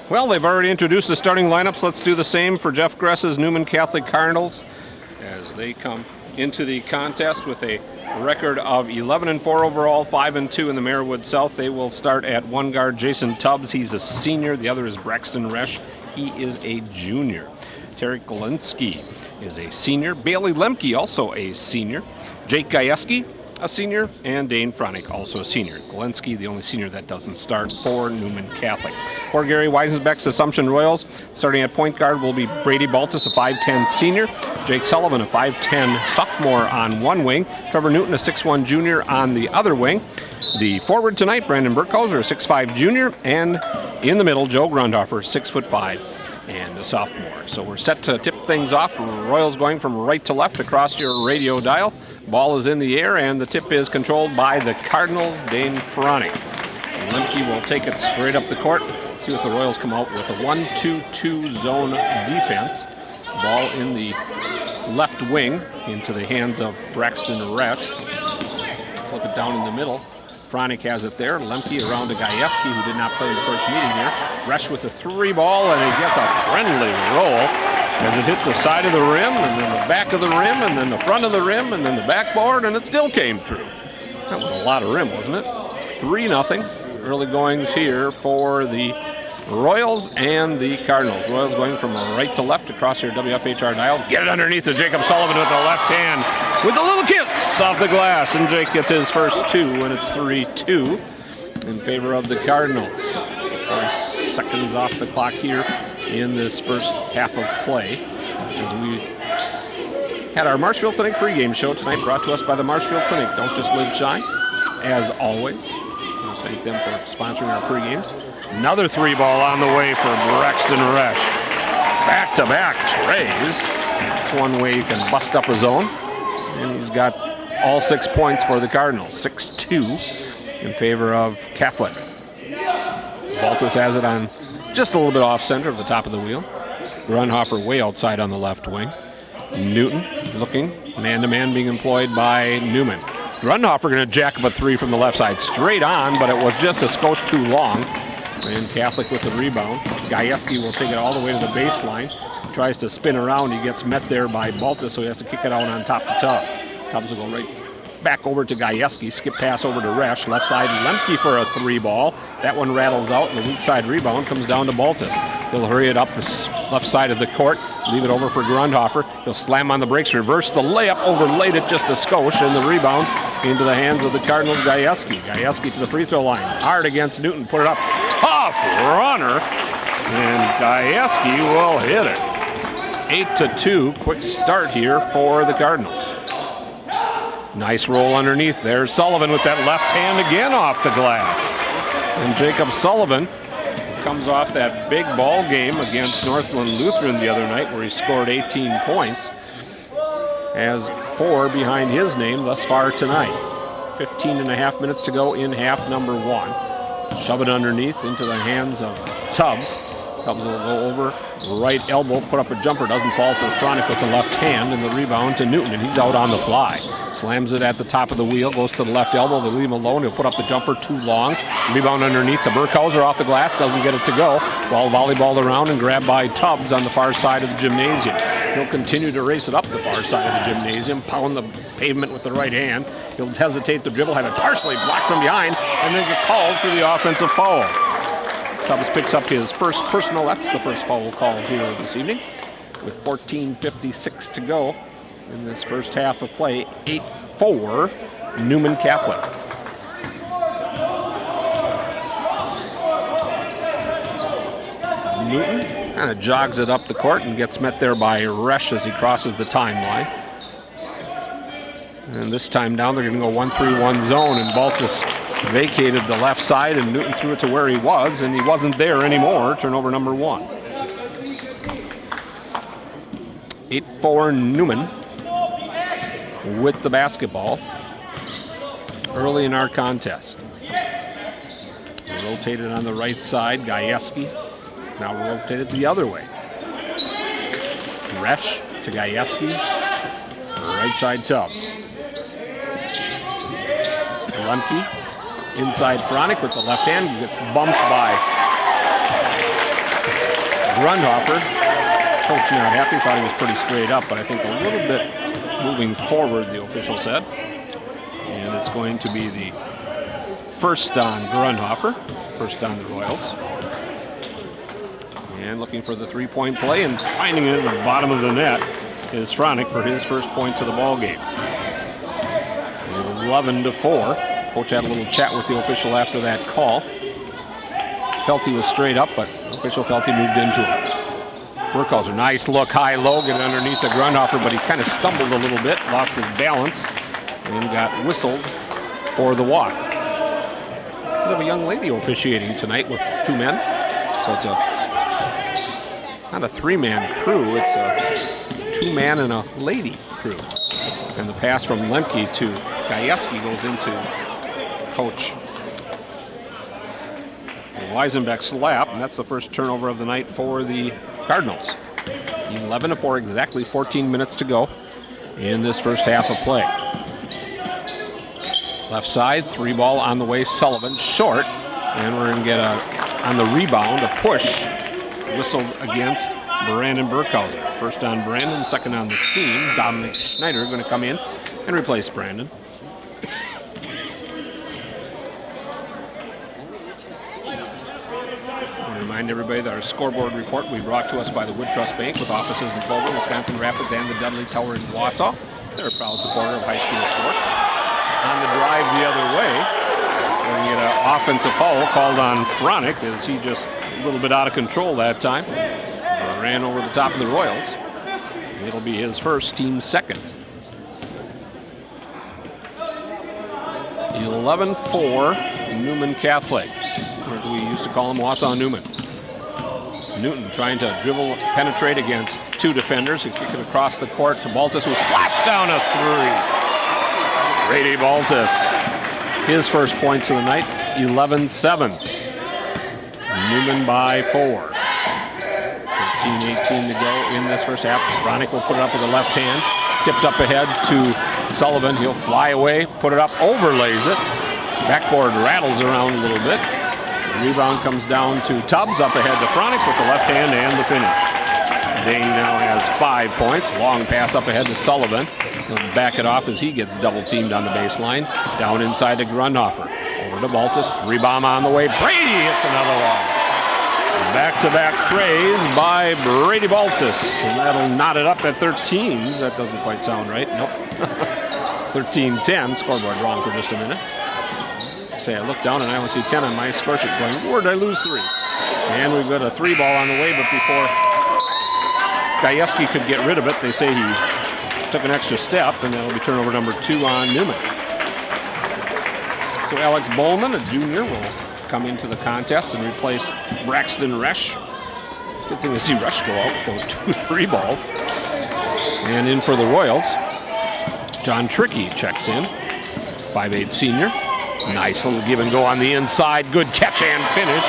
Well, they've already introduced the starting lineups. Let's do the same for Jeff Gress's Newman Catholic Cardinals as they come into the contest with a record of 11-4 overall, 5-2 in the Marywood South. They will start at one guard, Jason Tubbs. He's a senior. The other is Braxton Resch. He is a junior. Tarek Galinsky is a senior. Bailey Lemke, also a senior. Jake Gajewski, a senior, and Dane Fronick, also a senior. Galinsky, the only senior that doesn't start for Newman Catholic. For Gary Weisensbeck's Assumption Royals, starting at point guard will be Brady Baltus, a 5'10 senior. Jake Sullivan, a 5'10 sophomore on one wing. Trevor Newton, a 6'1 junior on the other wing. The forward tonight, Brandon Burkhauser, a 6'5 junior. And in the middle, Joe Grundhofer, 6'5 and a sophomore. So we're set to tip things off. Royals going from right to left across your radio dial. Ball is in the air, and the tip is controlled by the Cardinals, Dane Fronick. Lemke will take it straight up the court. See what the Royals come out with. A 1-2-2 zone defense. Ball in the left wing into the hands of Braxton Resch. Flip it down in the middle. Fronick has it there. Lemke around to Gajewski, who did not play in the first meeting here. Resch with a three ball, and he gets a friendly roll as it hit the side of the rim, and then the back of the rim, and then the front of the rim, and then the backboard, and it still came through. That was a lot of rim, wasn't it? 3-0. Early goings here for the Royals and the Cardinals. Royals going from right to left across your WFHR dial. Get it underneath to Jacob Sullivan with the left hand with a little kiss off the glass, and Jake gets his first two, and it's 3-2 in favor of the Cardinals. 5 seconds off the clock here in this first half of play as we had our Marshfield Clinic pregame show tonight, brought to us by the Marshfield Clinic. Don't just live shy, as always. I'll thank them for sponsoring our pregames. Another three ball on the way for Braxton Resch. Back-to-back trays. That's one way you can bust up a zone. And he's got all 6 points for the Cardinals. 6-2 in favor of Catholic. Baltus has it on just a little bit off center of the top of the wheel. Grundhofer way outside on the left wing. Newton looking, man-to-man being employed by Newman. Grundhofer going to jack up a three from the left side. Straight on, but it was just a skosh too long. And Catholic with the rebound. Gajewski will take it all the way to the baseline. Tries to spin around. He gets met there by Baltus, so he has to kick it out on top to Tubbs. Tubbs will go right back over to Gajewski. Skip pass over to Resch. Left side, Lemke for a three ball. That one rattles out, and the weak side rebound comes down to Baltus. He'll hurry it up the left side of the court. Leave it over for Grundhofer. He'll slam on the brakes, reverse the layup, overlaid it just a skosh, and the rebound into the hands of the Cardinals, Gajewski. Gajewski to the free throw line. Hard against Newton. Put it up. Tough runner. And Gajewski will hit it. 8-2. Quick start here for the Cardinals. Nice roll underneath there. Sullivan with that left hand again off the glass. And Jacob Sullivan comes off that big ball game against Northland Lutheran the other night where he scored 18 points. Has 4 behind his name thus far tonight. 15.5 minutes to go in half number 1. Shove it underneath into the hands of Tubbs. Tubbs will go over, right elbow, put up a jumper, doesn't fall for Fronick with the left hand, and the rebound to Newton, and he's out on the fly. Slams it at the top of the wheel, goes to the left elbow, they leave him alone, he'll put up the jumper too long. Rebound underneath, the Burkhauser off the glass, doesn't get it to go. Ball volleyballed around and grabbed by Tubbs on the far side of the gymnasium. He'll continue to race it up the far side of the gymnasium, pound the pavement with the right hand. He'll hesitate to dribble, have it partially blocked from behind, and then get called for the offensive foul. Tubbs picks up his first personal. That's the first foul called here this evening with 14:56 to go in this first half of play. 8-4 Newman Catholic. Newton kind of jogs it up the court and gets met there by Resch as he crosses the timeline. And this time down, they're going to go 1-3-1 zone, and Baltus vacated the left side, and Newton threw it to where he was, and he wasn't there anymore. Turnover number 1. 8-4 Newman with the basketball early in our contest. Rotated on the right side, Gajewski. Now rotated the other way. Resch to Gajewski. Right side Tubbs. Lemke inside Fronick with the left hand. He gets bumped by Grundhofer. Coach not happy, thought he was pretty straight up, but I think a little bit moving forward, the official said. And it's going to be the first on Grundhofer, first on the Royals. And looking for the three-point play and finding it in the bottom of the net is Fronick for his first points of the ball game. 11-4. Coach had a little chat with the official after that call. Felt he was straight up, but the official felt he moved into it. Burkhauser, nice look, high-low, get underneath the Grundhofer, but he kind of stumbled a little bit, lost his balance, and got whistled for the walk. We have a young lady officiating tonight with two men, so it's not a three-man crew, it's a two-man and a lady crew. And the pass from Lemke to Gajewski goes into Coach Weisenbeck's lap, and that's the first turnover of the night for the Cardinals. 11-4, exactly 14 minutes to go in this first half of play. Left side, three ball on the way, Sullivan, short, and we're going to get on the rebound, a push whistled against Brandon Burkhauser. First on Brandon, second on the team. Dominic Schneider going to come in and replace Brandon. Remind everybody that our scoreboard report will be brought to us by the Wood Trust Bank with offices in Clover, Wisconsin Rapids, and the Dudley Tower in Wausau. They're a proud supporter of high school sports. On the drive the other way, we're going to get an offensive foul called on Fronick as he just a little bit out of control that time. Ran over the top of the Royals. It'll be his first, team second. 11-4, Newman Catholic. Or as we used to call him, Wausau Newman. Newton trying to dribble, penetrate against two defenders. He kicked it across the court to Baltus, who splashed down a three. Brady Baltus, his first points of the night, 11-7. Newman by 4. 13-18 to go in this first half. Fronick will put it up with the left hand. Tipped up ahead to Sullivan. He'll fly away, put it up, overlays it. Backboard rattles around a little bit. The rebound comes down to Tubbs, up ahead to Fronick with the left hand and the finish. Dane now has 5 points. Long pass up ahead to Sullivan. He'll back it off as he gets double teamed on the baseline. Down inside to Grundhofer. Over to Baltus. Three bomb on the way. Brady hits another one. Back-to-back trays by Brady Baltus. And that'll knot it up at 13s. That doesn't quite sound right. Nope. 13-10. Scoreboard wrong for just a minute. Say I look down and I only see 10 on my score sheet going, where did I lose 3? And we've got a 3 ball on the way, but before Gajewski could get rid of it, they say he took an extra step, and that'll be turnover number 2 on Newman. So Alex Bowman, a junior, will come into the contest and replace Braxton Resch. Good thing to see Resch go out with those 2 3 balls. And in for the Royals, John Trickey checks in, 5'8" senior. Nice little give and go on the inside. Good catch and finish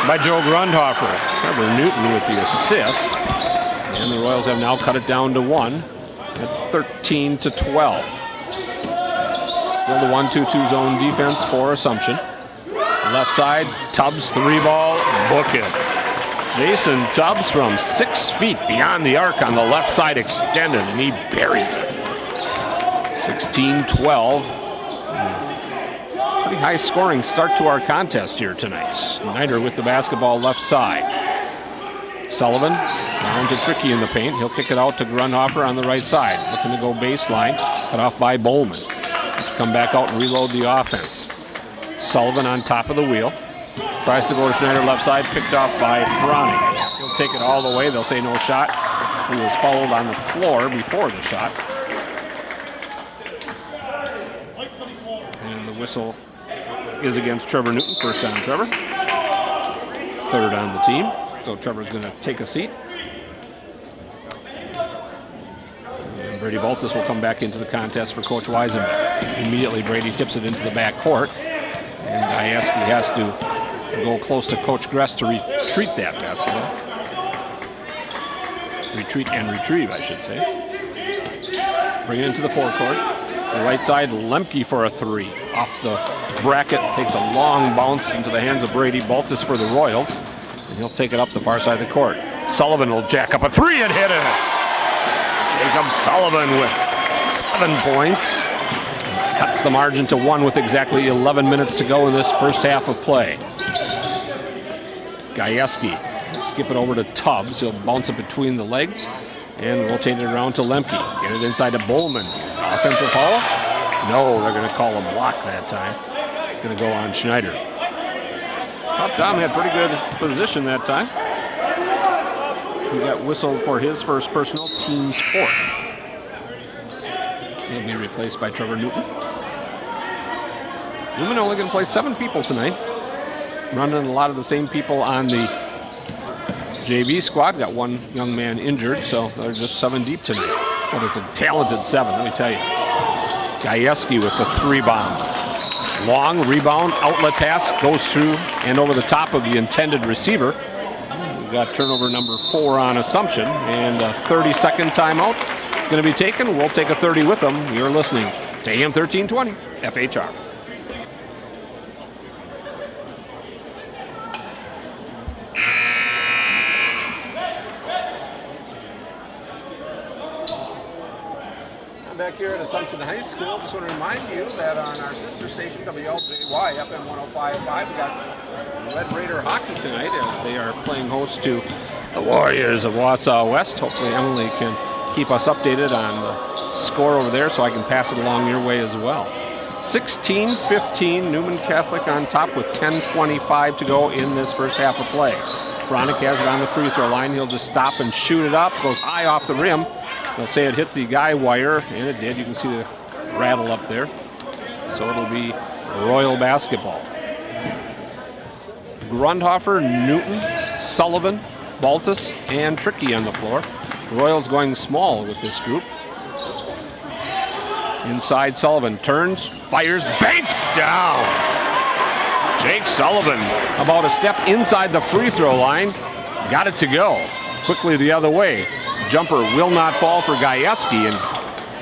by Joe Grundhofer. Trevor Newton with the assist. And the Royals have now cut it down to 1 at 13-12. Still the 1-2-2 zone defense for Assumption. Left side, Tubbs, 3 ball, book it. Jason Tubbs from 6 feet beyond the arc on the left side extended, and he buries it. 16-12. Pretty high scoring start to our contest here tonight. Snyder with the basketball left side. Sullivan down to Trickey in the paint. He'll kick it out to Grundhofer on the right side. Looking to go baseline, cut off by Bowman. To come back out and reload the offense. Sullivan on top of the wheel. Tries to go to Schneider left side, picked off by Fronick. He'll take it all the way. They'll say no shot. He was fouled on the floor before the shot. And the whistle is against Trevor Newton. First on Trevor. 3rd on the team. So Trevor's going to take a seat. And Brady Baltus will come back into the contest for Coach Weisenbeck. Immediately Brady tips it into the back court. And Gajewski has to go close to Coach Gress to retreat that basketball. Retreat and retrieve, I should say. Bring it into the forecourt. The right side, Lemke for a 3. Off the bracket, takes a long bounce into the hands of Brady Baltus for the Royals. And he'll take it up the far side of the court. Sullivan will jack up a three and hit it. Jacob Sullivan with 7 points. Cuts the margin to 1 with exactly 11 minutes to go in this first half of play. Gajewski, skip it over to Tubbs. He'll bounce it between the legs and rotate it around to Lemke. Get it inside to Bowman. Offensive foul? No, they're going to call a block that time. Going to go on Schneider. Top Dom had pretty good position that time. He got whistled for his first personal, team's 4th. He'll be replaced by Trevor Newton. Newman only going to play 7 people tonight. Running a lot of the same people on the JV squad. Got 1 young man injured, so they're just 7 deep tonight. But it's a talented 7, let me tell you. Gajewski with the 3-bomb. Long rebound, outlet pass, goes through and over the top of the intended receiver. We've got turnover number 4 on Assumption, and a 30-second timeout going to be taken. We'll take a 30 with them. You're listening to AM 1320 FHR. Back here at Assumption High School, just want to remind you that on our sister station, WLJY FM 105.5, we got Red Raider hockey tonight as they are playing host to the Warriors of Wausau West. Hopefully Emily can keep us updated on the score over there so I can pass it along your way as well. 16-15, Newman Catholic on top with 10:25 to go in this first half of play. Fronick has it on the free throw line. He'll just stop and shoot it up. Goes high off the rim. They'll say it hit the guy wire, and it did. You can see the rattle up there. So it'll be Royal basketball. Grundhofer, Newton, Sullivan, Baltus, and Tricky on the floor. Royals going small with this group. Inside Sullivan, turns, fires, banks down. Jake Sullivan about a step inside the free throw line. Got it to go. Quickly the other way. Jumper will not fall for Gajewski, and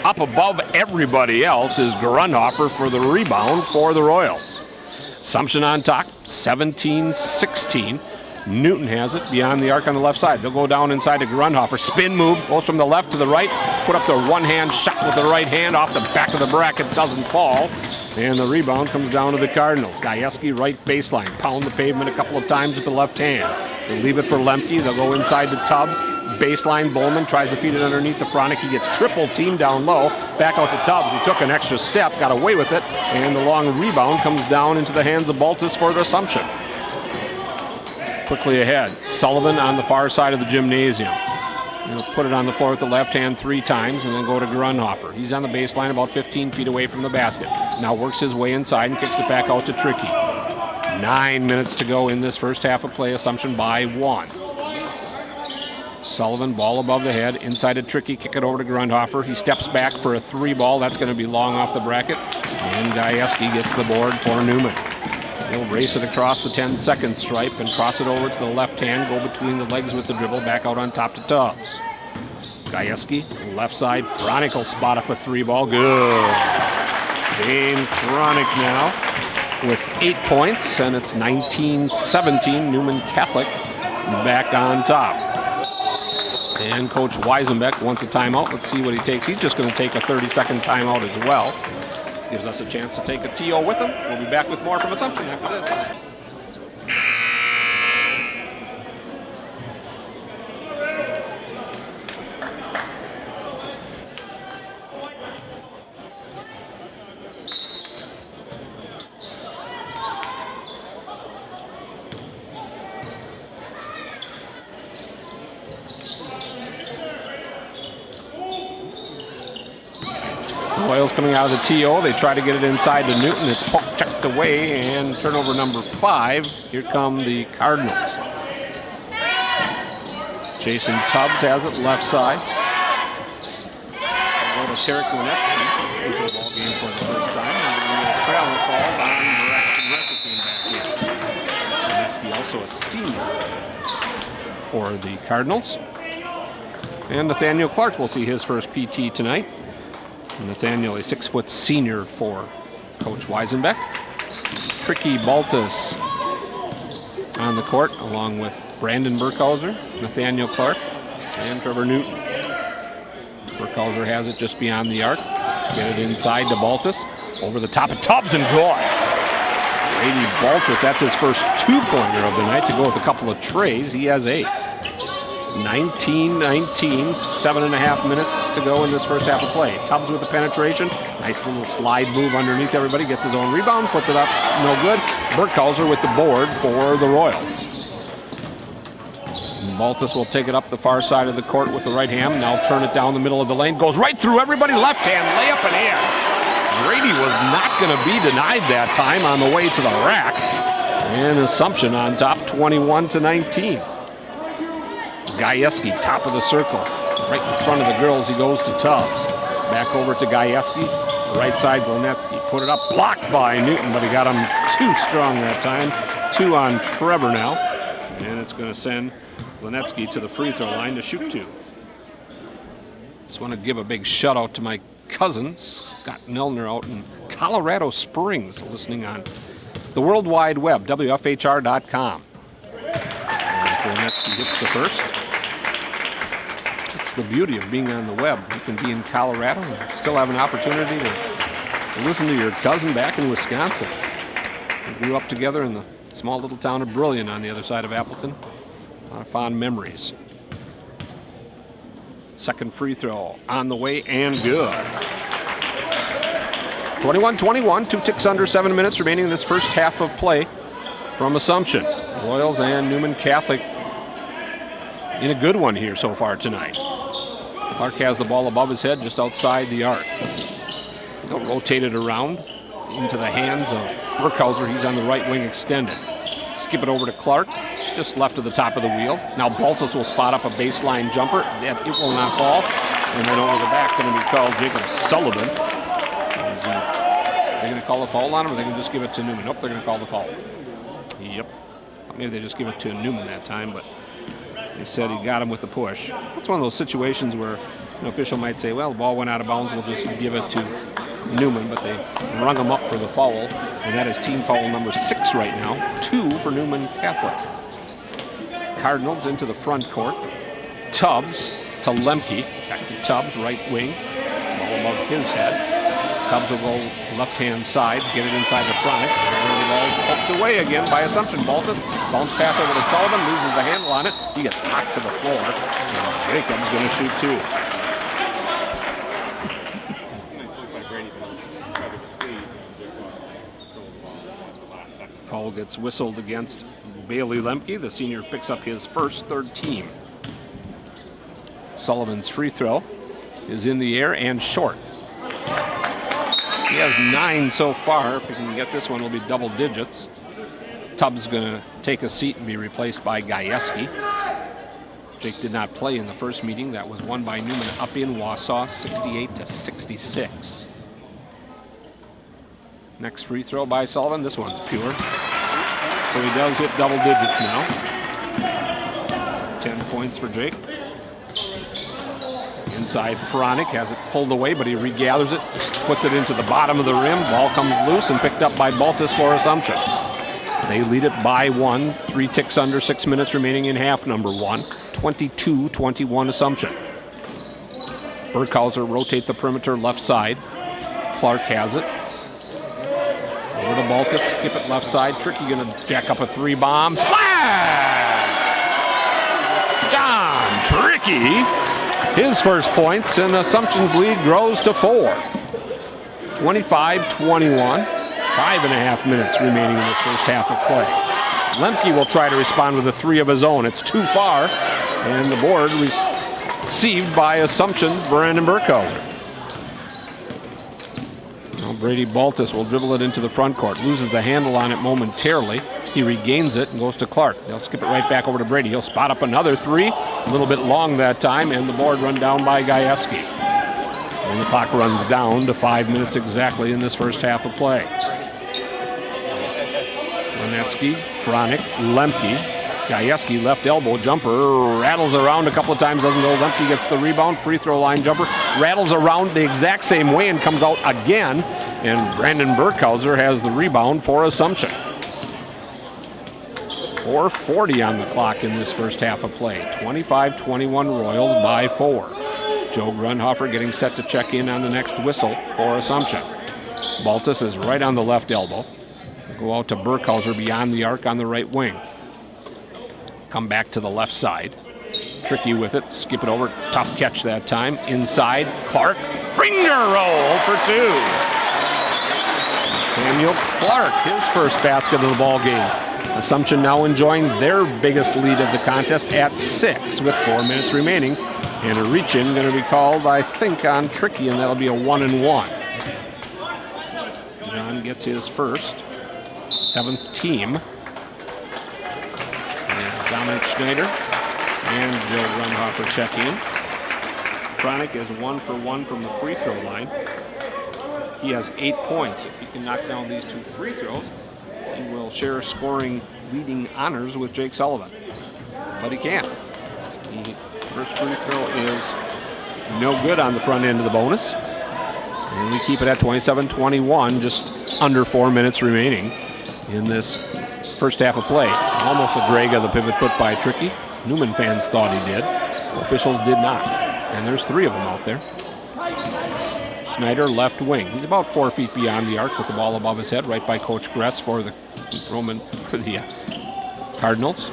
up above everybody else is Grundhofer for the rebound for the Royals. Assumption on top, 17-16. Newton has it beyond the arc on the left side. They'll go down inside to Grundhofer. Spin move, goes from the left to the right. Put up the one-hand shot with the right hand off the back of the bracket, doesn't fall. And the rebound comes down to the Cardinals. Gajewski right baseline, pound the pavement a couple of times with the left hand. They'll leave it for Lemke. They'll go inside to Tubbs. Baseline, Bowman tries to feed it underneath to Fronick. He gets triple team down low. Back out to Tubbs. He took an extra step, got away with it, and the long rebound comes down into the hands of Baltus for the Assumption. Quickly ahead, Sullivan on the far side of the gymnasium. He'll put it on the floor with the left hand 3 times and then go to Grundhofer. He's on the baseline about 15 feet away from the basket. Now works his way inside and kicks it back out to Tricky. 9 minutes to go in this first half of play. Assumption by 1. Sullivan, ball above the head, inside to Tricky, kick it over to Grundhofer. He steps back for a 3 ball. That's going to be long off the bracket. And Gajewski gets the board for Newman. He'll race it across the 10-second stripe and cross it over to the left hand, go between the legs with the dribble, back out on top to Tubbs. Gajewski, left side, Fronick will spot up a 3 ball. Good. Dane Fronick now with 8 points, and it's 19-17, Newman Catholic back on top. And Coach Weisenbeck wants a timeout. Let's see what he takes. He's just going to take a 30-second timeout as well. Gives us a chance to take a TO with him. We'll be back with more from Assumption after this. Royals coming out of the TO. They try to get it inside to Newton. It's poke checked away, and turnover number 5. Here come the Cardinals. Jason Tubbs has it left side. Go to Tarek Winetsky into the ball game for the first time. And we get a travel call on Braxton Rector came back in. Winetsky also a senior for the Cardinals. And Nathaniel Clark will see his first PT tonight. Nathaniel, a 6-foot senior for Coach Weisenbeck. Tricky Baltus on the court, along with Brandon Burkhauser, Nathaniel Clark, and Trevor Newton. Burkhauser has it just beyond the arc. Get it inside to Baltus. Over the top of Tubbs and good. Brady Baltus, that's his first two-pointer of the night to go with a couple of trays. He has 8. 19-19, 7.5 minutes to go in this first half of play. Tubbs with the penetration. Nice little slide move underneath everybody. Gets his own rebound, puts it up, no good. Burkhauser with the board for the Royals. Baltus will take it up the far side of the court with the right hand. Now turn it down the middle of the lane. Goes right through everybody. Left hand layup and in. Brady was not going to be denied that time on the way to the rack. And Assumption on top, 21-19. Gajewski, top of the circle. Right in front of the girls, he goes to Tubbs. Back over to Gajewski. Right side, Glenetsky put it up. Blocked by Newton, but he got him too strong that time. 2 on Trevor now. And it's going to send Glenetsky to the free throw line to shoot 2. Just want to give a big shout out to my cousin, Scott Nelner, out in Colorado Springs, listening on the World Wide Web, WFHR.com. Glenetsky hits the first. It's the beauty of being on the web. You can be in Colorado and still have an opportunity to listen to your cousin back in Wisconsin. We grew up together in the small little town of Brillion on the other side of Appleton. A lot of fond memories. Second free throw on the way and good. 21-21, 2 ticks under 7 minutes remaining in this first half of play from Assumption. Royals and Newman Catholic in a good one here so far tonight. Clark has the ball above his head just outside the arc. They'll rotate it around into the hands of Burkhauser. He's on the right wing extended. Skip it over to Clark, just left of the top of the wheel. Now Baltus will spot up a baseline jumper. It will not fall. And then over the back, going to be called Jacob Sullivan. They're going to call a foul on him, or they're going to just give it to Newman? Nope, they're going to call the foul. Yep. Maybe they just give it to Newman that time, but they said he got him with a push. That's one of those situations where an official might say, well, the ball went out of bounds, we'll just give it to Newman, but they rung him up for the foul, and that is team foul number 6 right now. 2 for Newman Catholic. Cardinals into the front court. Tubbs to Lemke. Back to Tubbs, right wing. Ball above his head. Tubbs will go left-hand side, get it inside the front. The ball's poked away again by Assumption. Baltus, bounce pass over to Sullivan, loses the handle on it. He gets knocked to the floor. And Jacob's going to shoot 2. Foul gets whistled against Bailey Lemke. The senior picks up his first, third team. Sullivan's free throw is in the air and short. He has 9 so far. If he can get this one, it'll be double digits. Tubbs is going to take a seat and be replaced by Gajewski. Jake did not play in the first meeting. That was won by Newman up in Wausau, 68-66. Next free throw by Sullivan. This one's pure. So he does hit double digits now. 10 points for Jake. Inside, Fronick has it pulled away, but he regathers it, puts it into the bottom of the rim. Ball comes loose and picked up by Baltus for Assumption. They lead it by 1. 3 ticks under, 6 minutes remaining in half number 1. 22-21 Assumption. Burkhauser rotate the perimeter left side. Clark has it. Over to Baltus, skip it left side. Tricky gonna jack up a 3-bomb. Splash! John Tricky, his first points, and Assumption's lead grows to 4. 25-21. 5.5 minutes remaining in this first half of play. Lemke will try to respond with a 3 of his own. It's too far, and the board received by Assumption's Brandon Burkhauser. Now Brady Baltus will dribble it into the front court, loses the handle on it momentarily. He regains it and goes to Clark. They'll skip it right back over to Brady. He'll spot up another 3, a little bit long that time, and the board run down by Gajewski. And the clock runs down to 5 minutes exactly in this first half of play. Glenetsky, Fronick, Lemke. Gajewski left elbow jumper, rattles around a couple of times, doesn't go. Lemke gets the rebound, free throw line jumper, rattles around the exact same way and comes out again. And Brandon Burkhauser has the rebound for Assumption. 4:40 on the clock in this first half of play. 25-21 Royals by 4. Joe Grundhofer getting set to check in on the next whistle for Assumption. Baltus is right on the left elbow. Go out to Burkhauser beyond the arc on the right wing. Come back to the left side. Tricky with it, skip it over. Tough catch that time. Inside, Clark. Finger roll for 2. Samuel Clark, his first basket of the ball game. Assumption now enjoying their biggest lead of the contest at 6 with 4 minutes remaining. And a reach-in going to be called, I think, on Tricky, and that'll be a 1-and-1. John gets his first, 7th team. And Dominic Schneider and Joe Grundhofer check in. Fronick is 1 for 1 from the free throw line. He has 8 points. If he can knock down these 2 free throws, he will share scoring leading honors with Jake Sullivan. But he can't. The first free throw is no good on the front end of the bonus. And we keep it at 27-21, just under 4 minutes remaining in this first half of play. Almost a drag of the pivot foot by Tricky. Newman fans thought he did. Officials did not. And there's 3 of them out there. Schneider, left wing. He's about 4 feet beyond the arc with the ball above his head, right by Coach Gress for the Cardinals.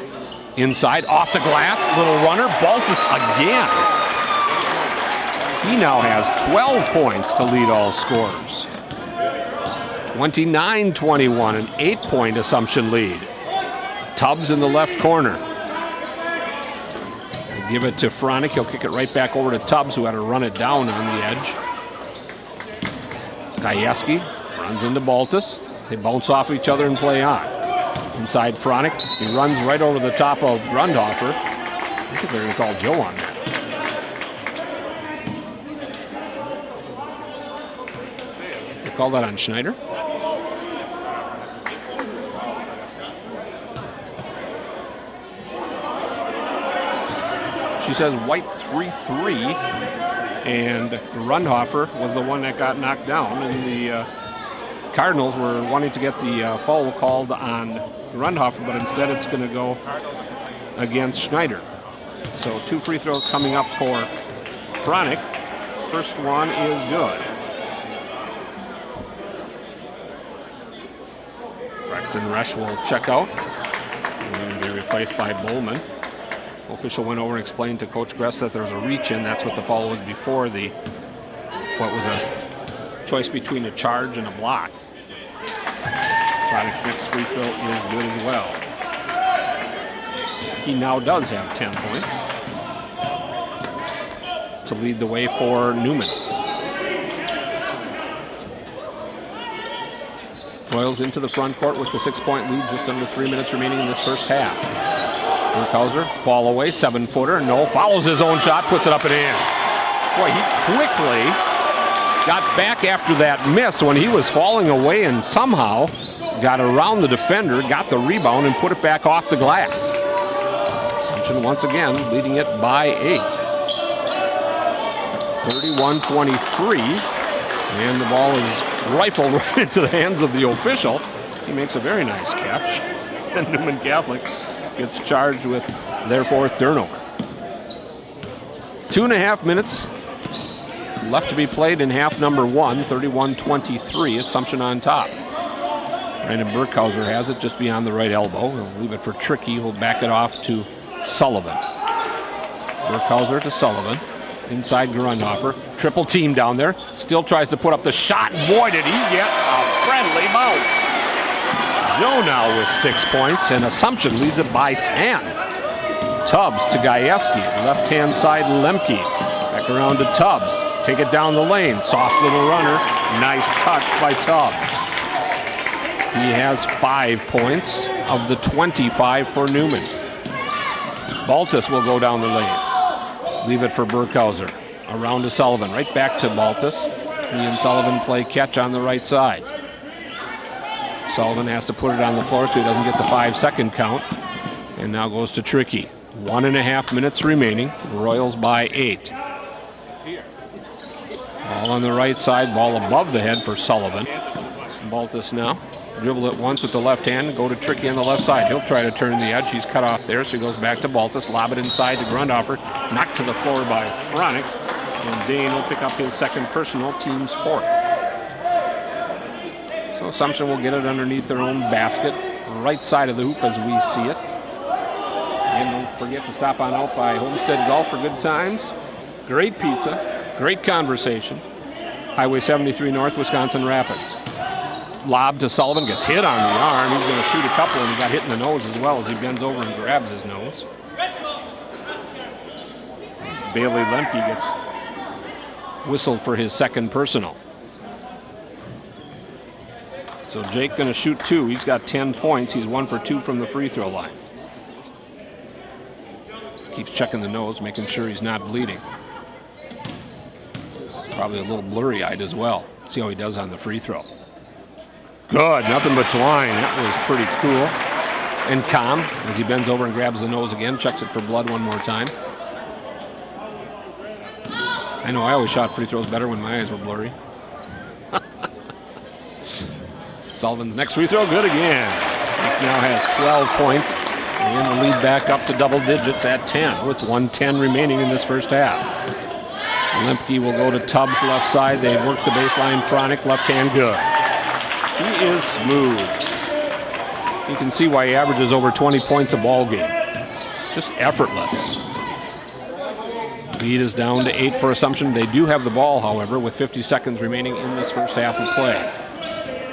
Inside, off the glass, little runner, Baltus again. He now has 12 points to lead all scorers. 29-21, an 8-point Assumption lead. Tubbs in the left corner. They give it to Fronick. He'll kick it right back over to Tubbs, who had to run it down on the edge. Gajewski runs into Baltus. They bounce off each other and play on. Inside Fronick. He runs right over the top of Grundhofer. I think they're going to call Joe on that. They call that on Schneider. She says White 3-3, and Grundhofer was the one that got knocked down, and the Cardinals were wanting to get the foul called on Grundhofer, but instead it's going to go against Schneider. So 2 free throws coming up for Fronick. First one is good. Braxton Resch will check out and be replaced by Bowman. Official went over and explained to Coach Gress that there was a reach-in. That's what the foul was before what was a choice between a charge and a block. Fronick's next free throw is good as well. He now does have 10 points to lead the way for Newman. Royals into the front court with the 6-point lead, just under 3 minutes remaining in this first half. Burkhauser, fall away, 7-footer, no, follows his own shot, puts it up and in. Boy, he quickly got back after that miss when he was falling away and somehow got around the defender, got the rebound, and put it back off the glass. Assumption once again leading it by 8. 31-23, and the ball is rifled right into the hands of the official. He makes a very nice catch, and Newman Catholic gets charged with their 4th turnover. 2.5 minutes left to be played in half number 1, 31-23, Assumption on top. Brandon Burkhauser has it just beyond the right elbow. He'll leave it for Tricky, who'll back it off to Sullivan. Burkhauser to Sullivan. Inside Grundhofer. Triple team down there. Still tries to put up the shot. Boy, did he get a friendly bounce. Joe now with 6 points, and Assumption leads it by 10. Tubbs to Gajewski. Left-hand side, Lemke. Back around to Tubbs. Take it down the lane. Soft little runner. Nice touch by Tubbs. He has 5 points of the 25 for Newman. Baltus will go down the lane. Leave it for Burkhauser. Around to Sullivan. Right back to Baltus. He and Sullivan play catch on the right side. Sullivan has to put it on the floor so he doesn't get the 5-second count. And now goes to Tricky. 1.5 minutes remaining. Royals by 8. Ball on the right side. Ball above the head for Sullivan. Baltus now. Dribble it once with the left hand, go to Tricky on the left side. He'll try to turn the edge. He's cut off there, so he goes back to Baltus. Lob it inside to Grundhofer. Knocked to the floor by Fronick. And Dane will pick up his second personal, team's fourth. So Assumption will get it underneath their own basket. Right side of the hoop as we see it. And don't forget to stop on out by Homestead Golf for good times. Great pizza, great conversation. Highway 73 North, Wisconsin Rapids. Lob to Sullivan, gets hit on the arm. He's going to shoot a couple, and he got hit in the nose as well as he bends over and grabs his nose. As Bailey Lemke gets whistled for his second personal. So Jake going to shoot 2. He's got 10 points. He's 1 for 2 from the free throw line. Keeps checking the nose, making sure he's not bleeding. Probably a little blurry-eyed as well. See how he does on the free throw. Good, nothing but twine. That was pretty cool and calm as he bends over and grabs the nose again, checks it for blood one more time. I know I always shot free throws better when my eyes were blurry. Sullivan's next free throw, good again. He now has 12 points and the lead back up to double digits at 10 with 1:10 remaining in this first half. Lemke will go to Tubbs left side. They work the baseline. Fronick left hand, good. He is smooth. You can see why he averages over 20 points a ball game. Just effortless. Lead is down to 8 for Assumption. They do have the ball, however, with 50 seconds remaining in this first half of play.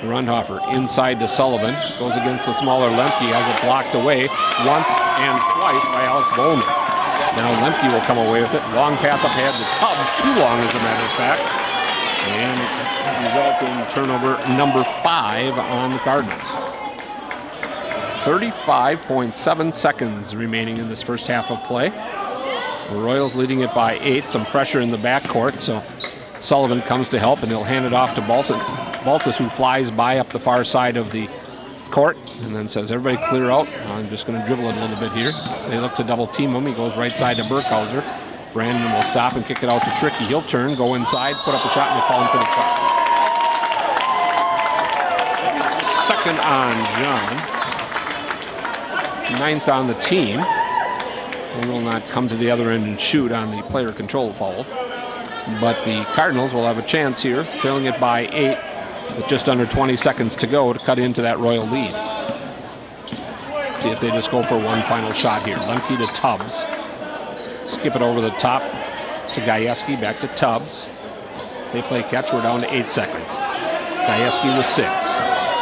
Grundhofer inside to Sullivan. Goes against the smaller Lemke. Has it blocked away once and twice by Alex Bowman. Now Lemke will come away with it. Long pass up ahead to Tubbs. Too long, as a matter of fact. And result in turnover number 5 on the Cardinals. 35.7 seconds remaining in this first half of play. The Royals leading it by 8. Some pressure in the backcourt, so Sullivan comes to help, and he'll hand it off to Baltus, who flies by up the far side of the court and then says, everybody clear out. I'm just going to dribble it a little bit here. They look to double team him. He goes right side to Burkhauser. Brandon will stop and kick it out to Tricky. He'll turn, go inside, put up a shot, and they call him for the foul. Second on John. 9th on the team. He will not come to the other end and shoot on the player control foul. But the Cardinals will have a chance here, trailing it by 8 with just under 20 seconds to go to cut into that Royal lead. See if they just go for one final shot here. Lemke to Tubbs. Skip it over the top to Gajewski, back to Tubbs. They play catch, we're down to 8 seconds. Gajewski with 6.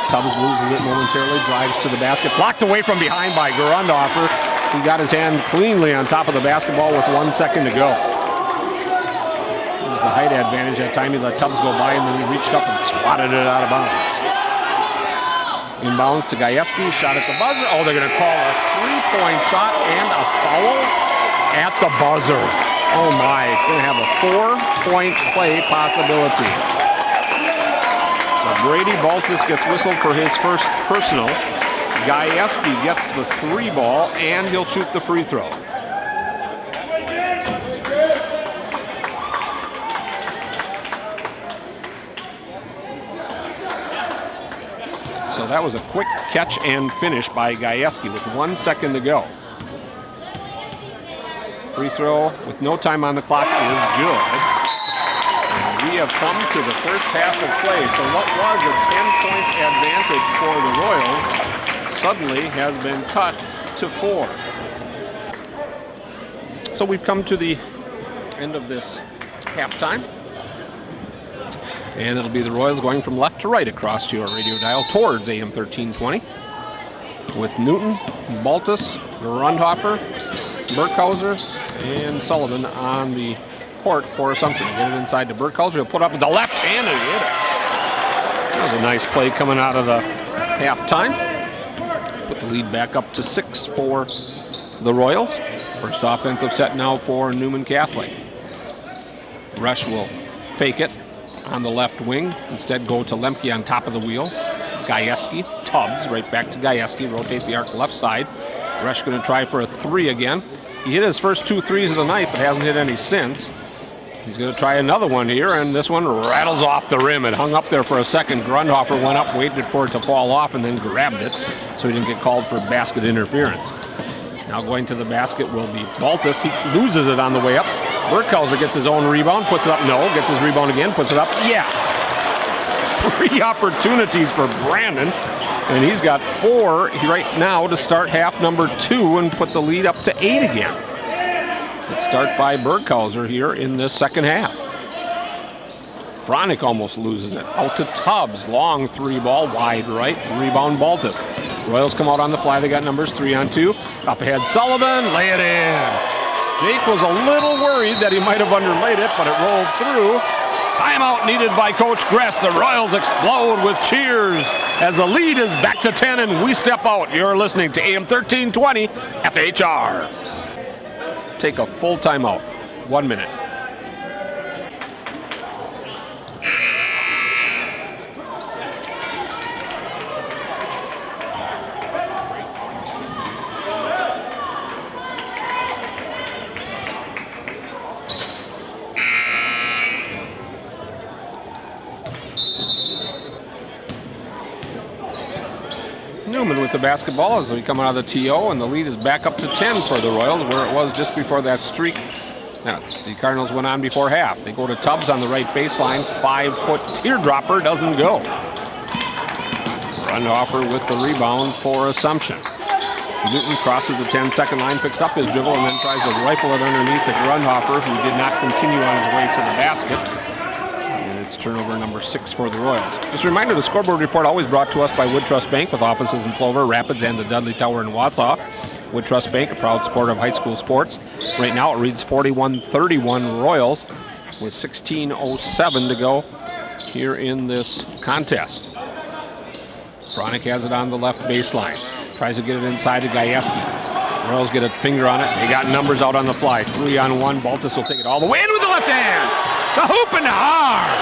Tubbs loses it momentarily, drives to the basket. Blocked away from behind by Grundhofer. He got his hand cleanly on top of the basketball with 1 second to go. It was the height advantage that time. He let Tubbs go by, and then he reached up and swatted it out of bounds. Inbounds to Gajewski, shot at the buzzer. Oh, they're going to call a 3-point shot and a foul at the buzzer. Oh my, it's going to have a 4-point play possibility. So Brady Baltus gets whistled for his first personal. Gajewski gets the 3 ball, and he'll shoot the free throw. So that was a quick catch and finish by Gajewski with 1 second to go. Free throw with no time on the clock is good. And we have come to the first half of play. So what was a 10-point advantage for the Royals suddenly has been cut to 4. So we've come to the end of this halftime. And it'll be the Royals going from left to right across your radio dial towards AM 1320 with Newton, Baltus, Grundhofer, Burkhauser, and Sullivan on the court for Assumption. Get it inside to Burkhauser. He'll put up with the left hand and hit it. That was a nice play coming out of the halftime. Put the lead back up to 6 for the Royals. First offensive set now for Newman Catholic. Rush will fake it on the left wing. Instead go to Lemke on top of the wheel. Gajewski, Tubbs, right back to Gajewski. Rotate the arc left side. Rush going to try for a 3 again. He hit his first 2 threes of the night, but hasn't hit any since. He's going to try another one here, and this one rattles off the rim. It hung up there for a second. Grundhofer went up, waited for it to fall off, and then grabbed it, so he didn't get called for basket interference. Now going to the basket will be Baltus. He loses it on the way up. Burkhauser gets his own rebound, puts it up. No, gets his rebound again, puts it up. Yes! 3 opportunities for Brandon, and he's got 4 right now to start half number 2 and put the lead up to 8 again. Good start by Burkhauser here in this second half. Fronick almost loses it. Out to Tubbs. Long 3 ball, wide right. Rebound Baltus. Royals come out on the fly. They got numbers 3 on 2. Up ahead Sullivan. Lay it in. Jake was a little worried that he might have underlaid it, but it rolled through. Timeout needed by Coach Gress. The Royals explode with cheers as the lead is back to 10 and we step out. You're listening to AM 1320 FHR. Take a full timeout. 1 minute. Newman with the basketball as we come out of the TO, and the lead is back up to 10 for the Royals, where it was just before that streak. Now, the Cardinals went on before half. They go to Tubbs on the right baseline. 5-foot teardropper doesn't go. Grundhofer with the rebound for Assumption. Newton crosses the 10-second line, picks up his dribble, and then tries to rifle it underneath the Grundhofer, who did not continue on his way to the basket. It's turnover number 6 for the Royals. Just a reminder, the scoreboard report always brought to us by Wood Trust Bank with offices in Plover, Rapids, and the Dudley Tower in Wausau. Wood Trust Bank, a proud supporter of high school sports. Right now it reads 41-31 Royals with 16:07 to go here in this contest. Fronick has it on the left baseline. Tries to get it inside to Gajewski. Royals get a finger on it. They got numbers out on the fly. 3-on-1. Baltus will take it all the way in with the left hand. The hoop and the hard.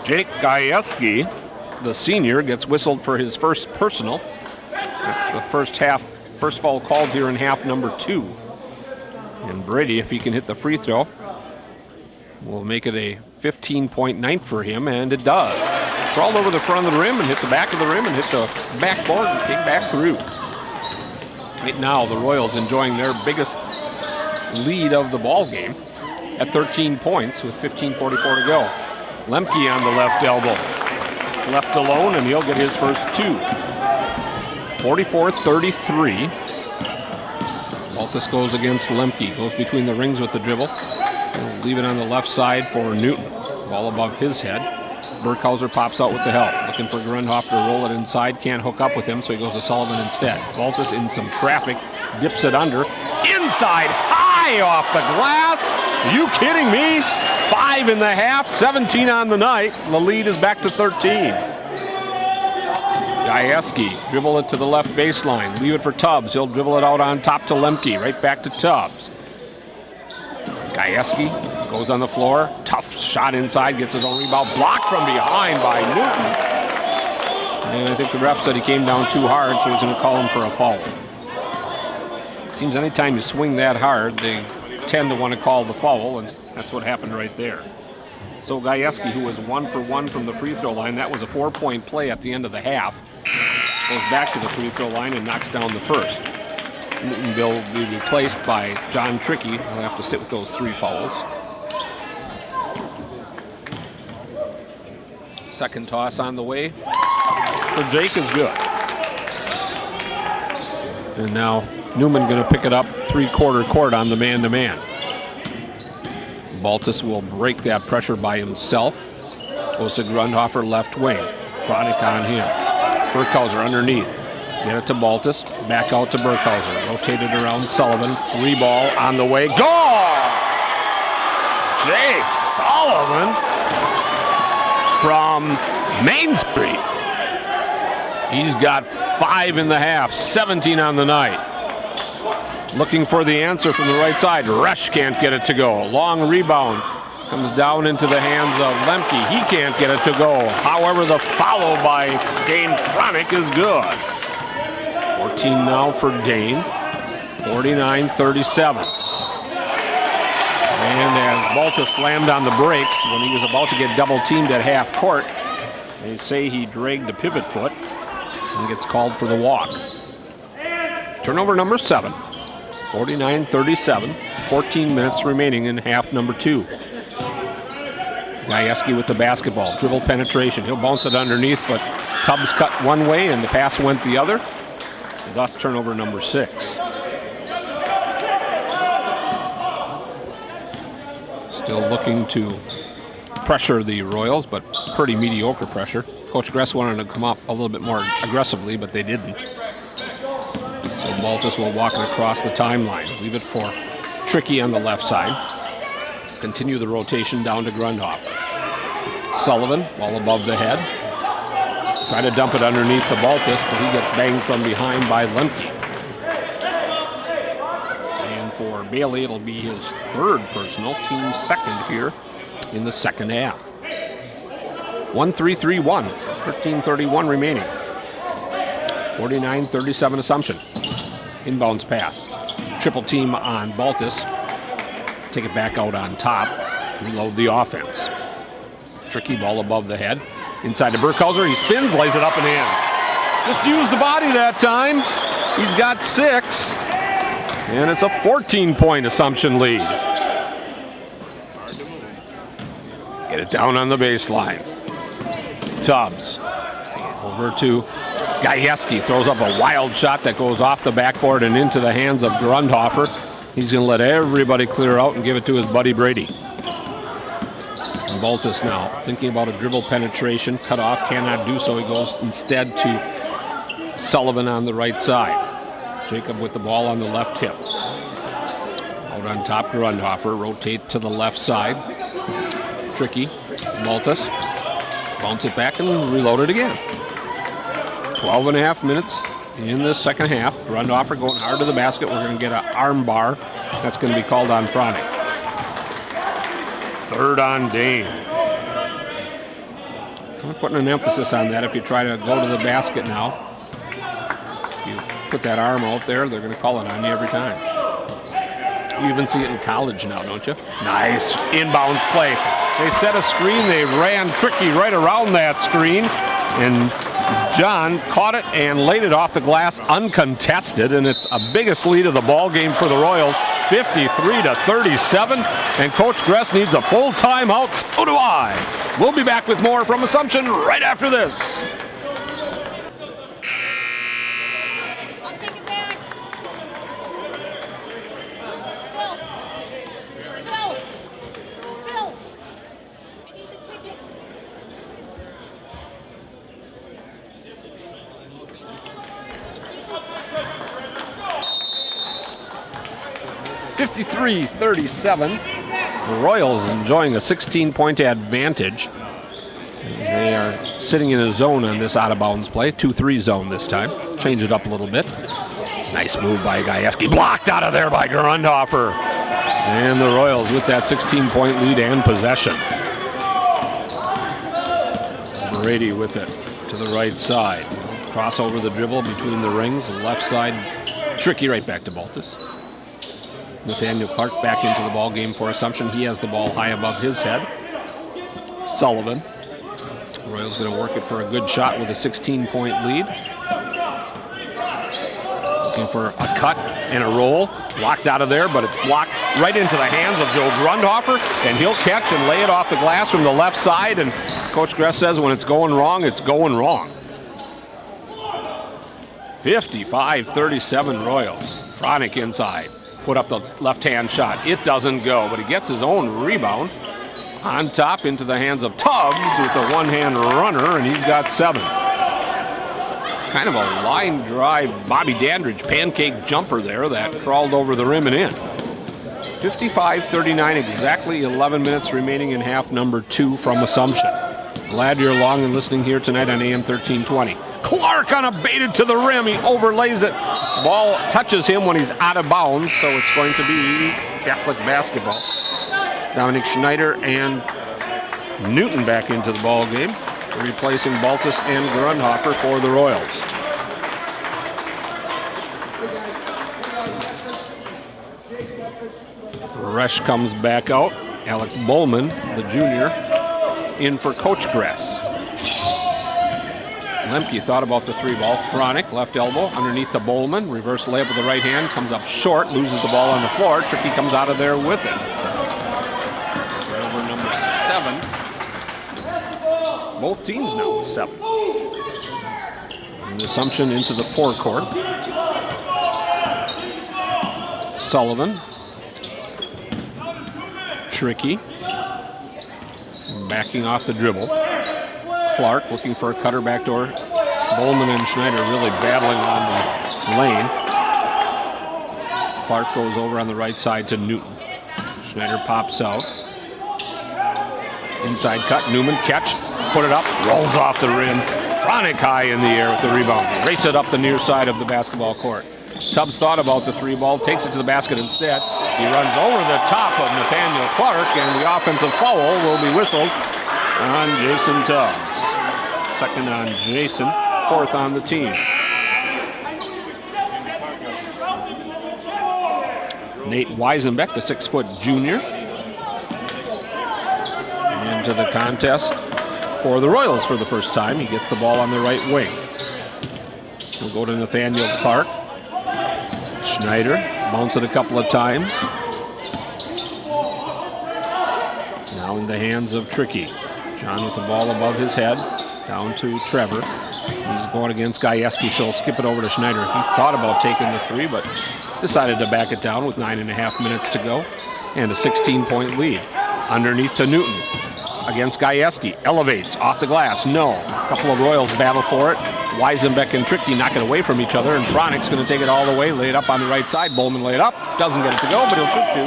Jake Gajewski, the senior, gets whistled for his first personal. That's the first foul called here in half number 2. And Brady, if he can hit the free throw, will make it a 15-point night for him, and it does. Crawled over the front of the rim and hit the back of the rim and hit the backboard and came back through. Right now, the Royals enjoying their biggest lead of the ball game at 13 points with 15:44 to go. Lemke on the left elbow. Left alone, and he'll get his first 2. 44-33. Baltus goes against Lemke. Goes between the rings with the dribble. He'll leave it on the left side for Newton. Ball above his head. Burkhauser pops out with the help. Looking for Grundhofer to roll it inside. Can't hook up with him, so he goes to Sullivan instead. Baltus in some traffic. Dips it under. Inside, high off the glass. Are you kidding me? 5 in the half, 17 on the night. The lead is back to 13. Gajewski, dribble it to the left baseline. Leave it for Tubbs. He'll dribble it out on top to Lemke. Right back to Tubbs. Gajewski goes on the floor. Tough shot inside. Gets his own rebound. Blocked from behind by Newton. And I think the ref said he came down too hard, so he's going to call him for a foul. Seems anytime you swing that hard, they tend to want to call the foul, and that's what happened right there. So Gajewski, who was 1 for 1 from the free throw line, that was a 4-point play at the end of the half, goes back to the free throw line and knocks down the first. Newton will be replaced by John Trickey. He'll have to sit with those 3 fouls. Second toss on the way for Jake is good. And now Newman going to pick it up 3/4 court on the man-to-man. Baltus will break that pressure by himself. Goes to Grundhofer left wing. Fronick on him. Burkhauser underneath. Get it to Baltus. Back out to Burkhauser. Rotated around Sullivan. 3 ball on the way. Goal! Jake Sullivan from Main Street. He's got 5 in the half, 17 on the night. Looking for the answer from the right side. Rush can't get it to go. Long rebound comes down into the hands of Lemke. He can't get it to go. However, the follow by Dane Fronick is good. 14 now for Dane. 49-37. And as Balta slammed on the brakes when he was about to get double teamed at half court, they say he dragged a pivot foot and gets called for the walk. Turnover number 7. 49-37. 14 minutes remaining in half number 2. Gajewski with the basketball. Dribble penetration. He'll bounce it underneath, but Tubbs cut one way and the pass went the other. Thus turnover number 6. Still looking to pressure the Royals, but pretty mediocre pressure. Coach Gress wanted to come up a little bit more aggressively, but they didn't. So Baltus will walk it across the timeline. Leave it for Tricky on the left side. Continue the rotation down to Grundhofer. Sullivan, ball above the head. Try to dump it underneath the Baltus, but he gets banged from behind by Lemke. And for Bailey, it'll be his 3rd personal, team 2nd here in the second half. 1-3-3-1, 13:31 remaining. 49-37 Assumption. Inbounds pass. Triple team on Baltus. Take it back out on top. Reload the offense. Tricky ball above the head. Inside to Burkhauser. He spins, lays it up and in. Just used the body that time. He's got 6. And it's a 14-point Assumption lead. Get it down on the baseline. Tubbs. Over to Gajewski. Throws up a wild shot that goes off the backboard and into the hands of Grundhofer. He's going to let everybody clear out and give it to his buddy Brady. And Baltus now thinking about a dribble penetration. Cut off, cannot do so. He goes instead to Sullivan on the right side. Jacob with the ball on the left hip. Out on top, Grundhofer. Rotate to the left side. Tricky. Baltus. Bounce it back and reload it again. 12.5 minutes in the second half. Grundhofer going hard to the basket. We're going to get an arm bar. That's going to be called on Fronic. 3rd on Dane. I'm putting an emphasis on that if you try to go to the basket now. If you put that arm out there, they're going to call it on you every time. You even see it in college now, don't you? Nice inbounds play. They set a screen. They ran Tricky right around that screen. And John caught it and laid it off the glass uncontested. And it's a biggest lead of the ball game for the Royals. 53-37. And Coach Gress needs a full timeout. So do I. We'll be back with more from Assumption right after this. (53-37). The Royals enjoying a 16-point advantage. They are sitting in a zone on this out-of-bounds play. 2-3 zone this time. Change it up a little bit. Nice move by Gajewski. Blocked out of there by Grundhofer. And the Royals with that 16-point lead and possession. Brady with it to the right side. Cross over the dribble between the rings. The left side. Tricky right back to Baltus. Nathaniel Clark back into the ball game for Assumption. He has the ball high above his head. Sullivan. Royals going to work it for a good shot with a 16-point lead. Looking for a cut and a roll. Blocked out of there, but it's blocked right into the hands of Joe Grundhofer, and he'll catch and lay it off the glass from the left side. And Coach Gress says when it's going wrong, it's going wrong. 55-37 Royals. Fronic inside. Put up the left-hand shot. It doesn't go, but he gets his own rebound. On top into the hands of Tubbs with the one-hand runner, and he's got 7. Kind of a line drive Bobby Dandridge pancake jumper there that crawled over the rim and in. 55-39, exactly 11 minutes remaining in half number 2 from Assumption. Glad you're along and listening here tonight on AM 1320. Clark on a baited to the rim. He overlays it. Ball touches him when he's out of bounds, so it's going to be Catholic basketball. Dominic Schneider and Newton back into the ball game, replacing Baltus and Grundhofer for the Royals. Resch comes back out. Alex Bowman, the junior, in for Coach Gress. Lemke thought about the 3-ball. Fronick, left elbow, underneath to Bowman. Reverse layup with the right hand, comes up short, loses the ball on the floor. Tricky comes out of there with it. Turnover number 7. Both teams now with 7. And Assumption into the forecourt. Sullivan. Tricky. Backing off the dribble. Clark looking for a cutter backdoor. Bowman and Schneider really battling on the lane. Clark goes over on the right side to Newton. Schneider pops out. Inside cut, Newman catch, put it up, rolls off the rim. Fronick high in the air with the rebound. Race it up the near side of the basketball court. Tubbs thought about the 3-ball, takes it to the basket instead. He runs over the top of Nathaniel Clark, and the offensive foul will be whistled on Jason Tubbs. Second on Jason, 4th on the team. Nate Weisenbeck, the 6-foot junior, into the contest for the Royals for the first time. He gets the ball on the right wing. We'll go to Nathaniel Clark. Schneider, bounce it a couple of times. Now in the hands of Tricky. John with the ball above his head. Down to Trevor. He's going against Gajewski, so he'll skip it over to Schneider. He thought about taking the 3, but decided to back it down with 9.5 minutes to go. And a 16-point lead. Underneath to Newton. Against Gajewski. Elevates. Off the glass. No. A couple of Royals battle for it. Weisenbeck and Tricky knock it away from each other, and Fronick's going to take it all the way. Lay it up on the right side. Bowman lay it up. Doesn't get it to go, but he'll shoot 2.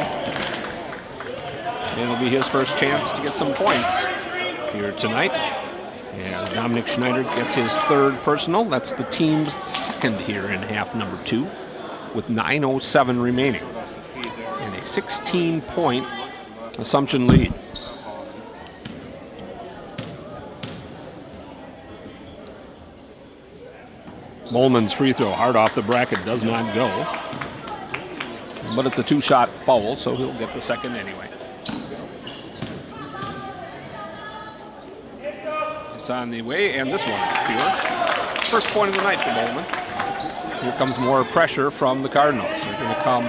And it'll be his first chance to get some points here tonight. As Dominic Schneider gets his 3rd personal. That's the team's 2nd here in half number 2 with 9:07 remaining. And a 16-point Assumption lead. Bowman's free throw, hard off the bracket, does not go. But it's a 2-shot foul, so he'll get the 2nd anyway. It's on the way, and this one is pure. First point of the night for Bowman. Here comes more pressure from the Cardinals. They're going to come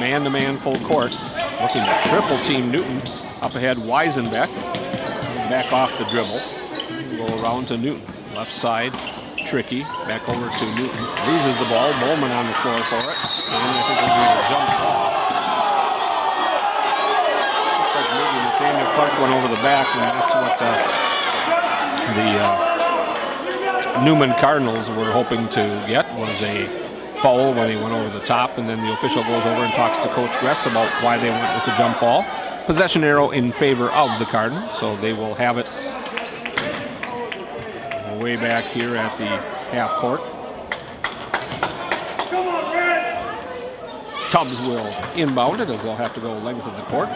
man-to-man full court, looking to triple team Newton. Up ahead, Weisenbeck. Back off the dribble. Go around to Newton. Left side, Tricky. Back over to Newton. Loses the ball. Bowman on the floor for it. And I think we'll do a jump ball. Looks like maybe Nathaniel Clark went over the back, and that's what the Newman Cardinals were hoping to get, was a foul when he went over the top, and then the official goes over and talks to Coach Gress about why they went with the jump ball. Possession arrow in favor of the Cardinals, so they will have it way back here at the half court. Tubbs will inbound it, as they'll have to go length of the court.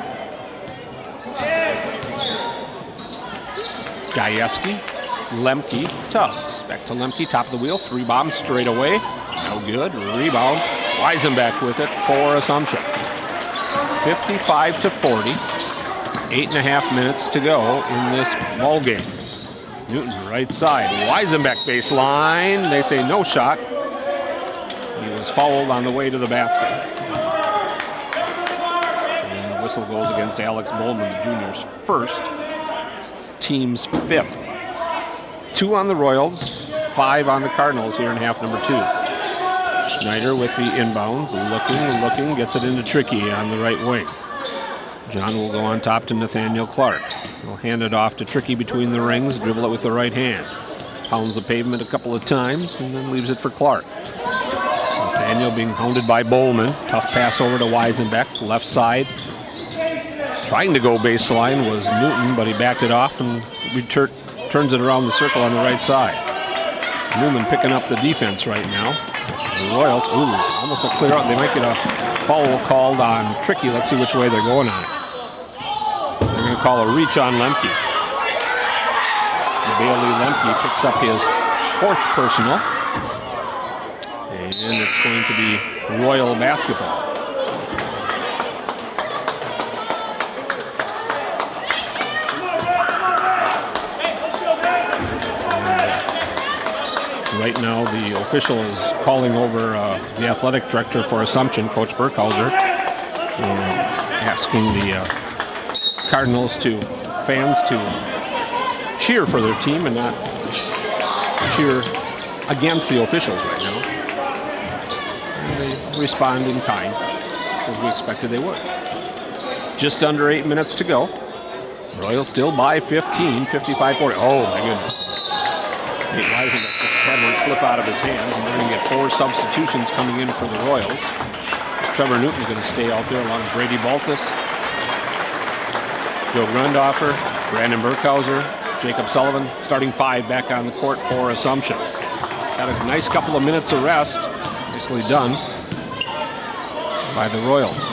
Gajewski, Lemke, Tubbs. Back to Lemke, top of the wheel, 3 bombs straight away. No good. Rebound. Weisenbeck with it for Assumption. 55-40. 8.5 minutes to go in this ball game. Newton right side. Weisenbeck baseline. They say no shot. He was fouled on the way to the basket. And the whistle goes against Alex Bowman, the junior's 1st. Team's 5th. 2 on the Royals, 5 on the Cardinals here in half number 2. Schneider with the inbounds, looking, gets it into Tricky on the right wing. John will go on top to Nathaniel Clark. He'll hand it off to Tricky between the rings, dribble it with the right hand. Pounds the pavement a couple of times and then leaves it for Clark. Nathaniel being hounded by Bowman. Tough pass over to Weisenbeck, left side. Trying to go baseline was Newton, but he backed it off and turns it around the circle on the right side. Newman picking up the defense right now. The Royals, almost a clear out. They might get a foul called on Tricky. Let's see which way they're going on it. They're going to call a reach on Lemke. Bailey Lemke picks up his 4th personal. And it's going to be Royal basketball. Right now, the official is calling over the athletic director for Assumption, Coach Burkhauser, asking the Cardinals fans to cheer for their team and not cheer against the officials right now. And they respond in kind, as we expected they would. Just under 8 minutes to go. Royals still by 15, 55-40. Oh, my goodness. Nate Weisenbeck had one slip out of his hands, and we're going to get 4 substitutions coming in for the Royals. Trevor Newton's going to stay out there along with Brady Baltus, Joe Grundhofer, Brandon Burkhauser, Jacob Sullivan, starting 5 back on the court for Assumption. Got a nice couple of minutes of rest. Nicely done by the Royals.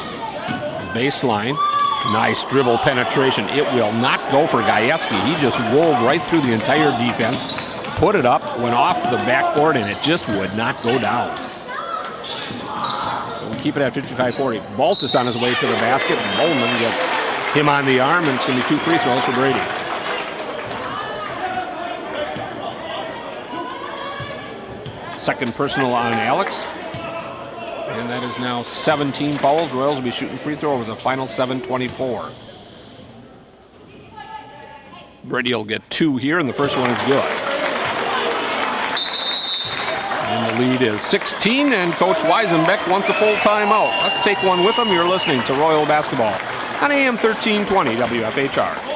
Baseline. Nice dribble penetration. It will not go for Gajewski. He just wove right through the entire defense, put it up, went off the backboard, and it just would not go down. So we keep it at 55-40. Baltus on his way to the basket. Bowman gets him on the arm, and it's going to be 2 free throws for Brady. Second personal on Alex. And that is now 17 fouls. Royals will be shooting free throw over the final 7:24. Brady will get 2 here, and the first one is good. And the lead is 16, and Coach Weisenbeck wants a full timeout. Let's take one with him. You're listening to Royal Basketball on AM 1320 WFHR.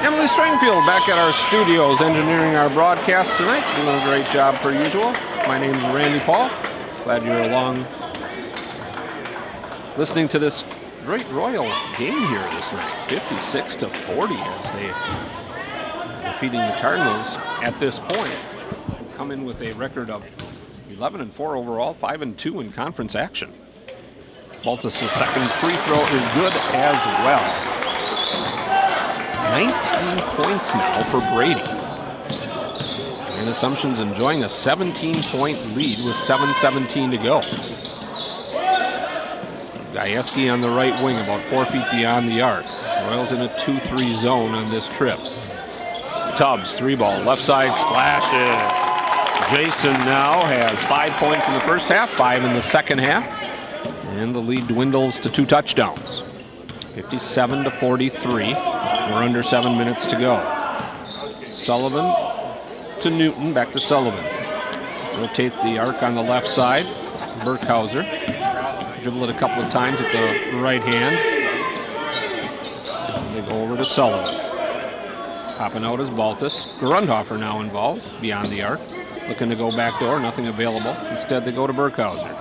Emily Stringfield back at our studios engineering our broadcast tonight. Doing a great job per usual. My name's Randy Paul. Glad you're along listening to this great Royal game here this night. 56-40 as they are defeating the Cardinals at this point. Come in with a record of 11-4 overall, 5-2 in conference action. Baltus' second free throw is good as well. 19 points now for Brady. And Assumption's enjoying a 17-point lead with 7:17 to go. Gajewski on the right wing, about 4 feet beyond the arc. Royals in a 2-3 zone on this trip. Tubbs, 3-ball, left side splashes. Jason now has 5 points in the first half, 5 in the second half. And the lead dwindles to 2 touchdowns. 57-43. We're under 7 minutes to go. Sullivan to Newton, back to Sullivan. Rotate the arc on the left side. Burkhauser. Dribble it a couple of times at the right hand. They go over to Sullivan. Popping out is Baltus. Grundhofer now involved, beyond the arc. Looking to go backdoor, nothing available. Instead they go to Burkhauser.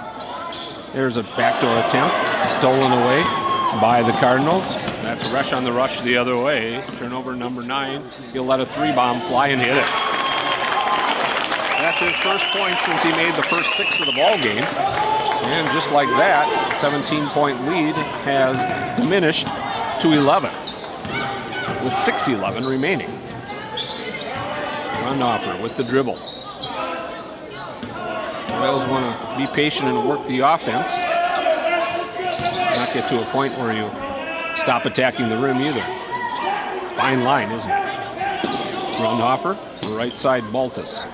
There's a backdoor attempt, stolen away by the Cardinals. That's Rush on the rush the other way. Turnover number 9. He'll let a 3-bomb fly and hit it. That's his first point since he made the first 6 of the ball game. And just like that, 17-point lead has diminished to 11, with 6:11 remaining. Grundhofer with the dribble. Royals want to be patient and work the offense. Not get to a point where you stop attacking the rim either. Fine line, isn't it? Grundhofer, right side Baltus.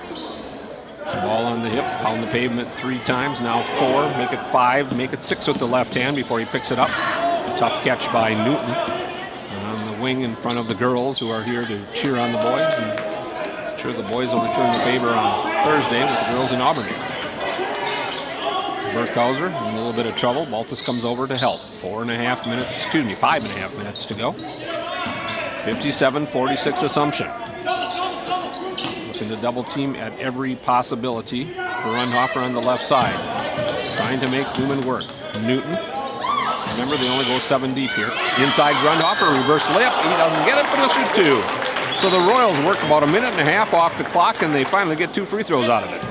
Ball on the hip, pound the pavement 3 times, now 4, make it 5, make it 6 with the left hand before he picks it up. Tough catch by Newton. And on the wing in front of the girls who are here to cheer on the boys. And I'm sure the boys will return the favor on Thursday with the girls in Auburn. Burkhauser in a little bit of trouble. Baltus comes over to help. 5.5 minutes to go. 57-46 Assumption. Looking to double team at every possibility. Grundhofer on the left side. Trying to make Newman work. Newton. Remember, they only go 7 deep here. Inside Grundhofer, reverse layup. He doesn't get it, but he'll shoot 2. So the Royals work about 1.5 minutes off the clock, and they finally get 2 free throws out of it.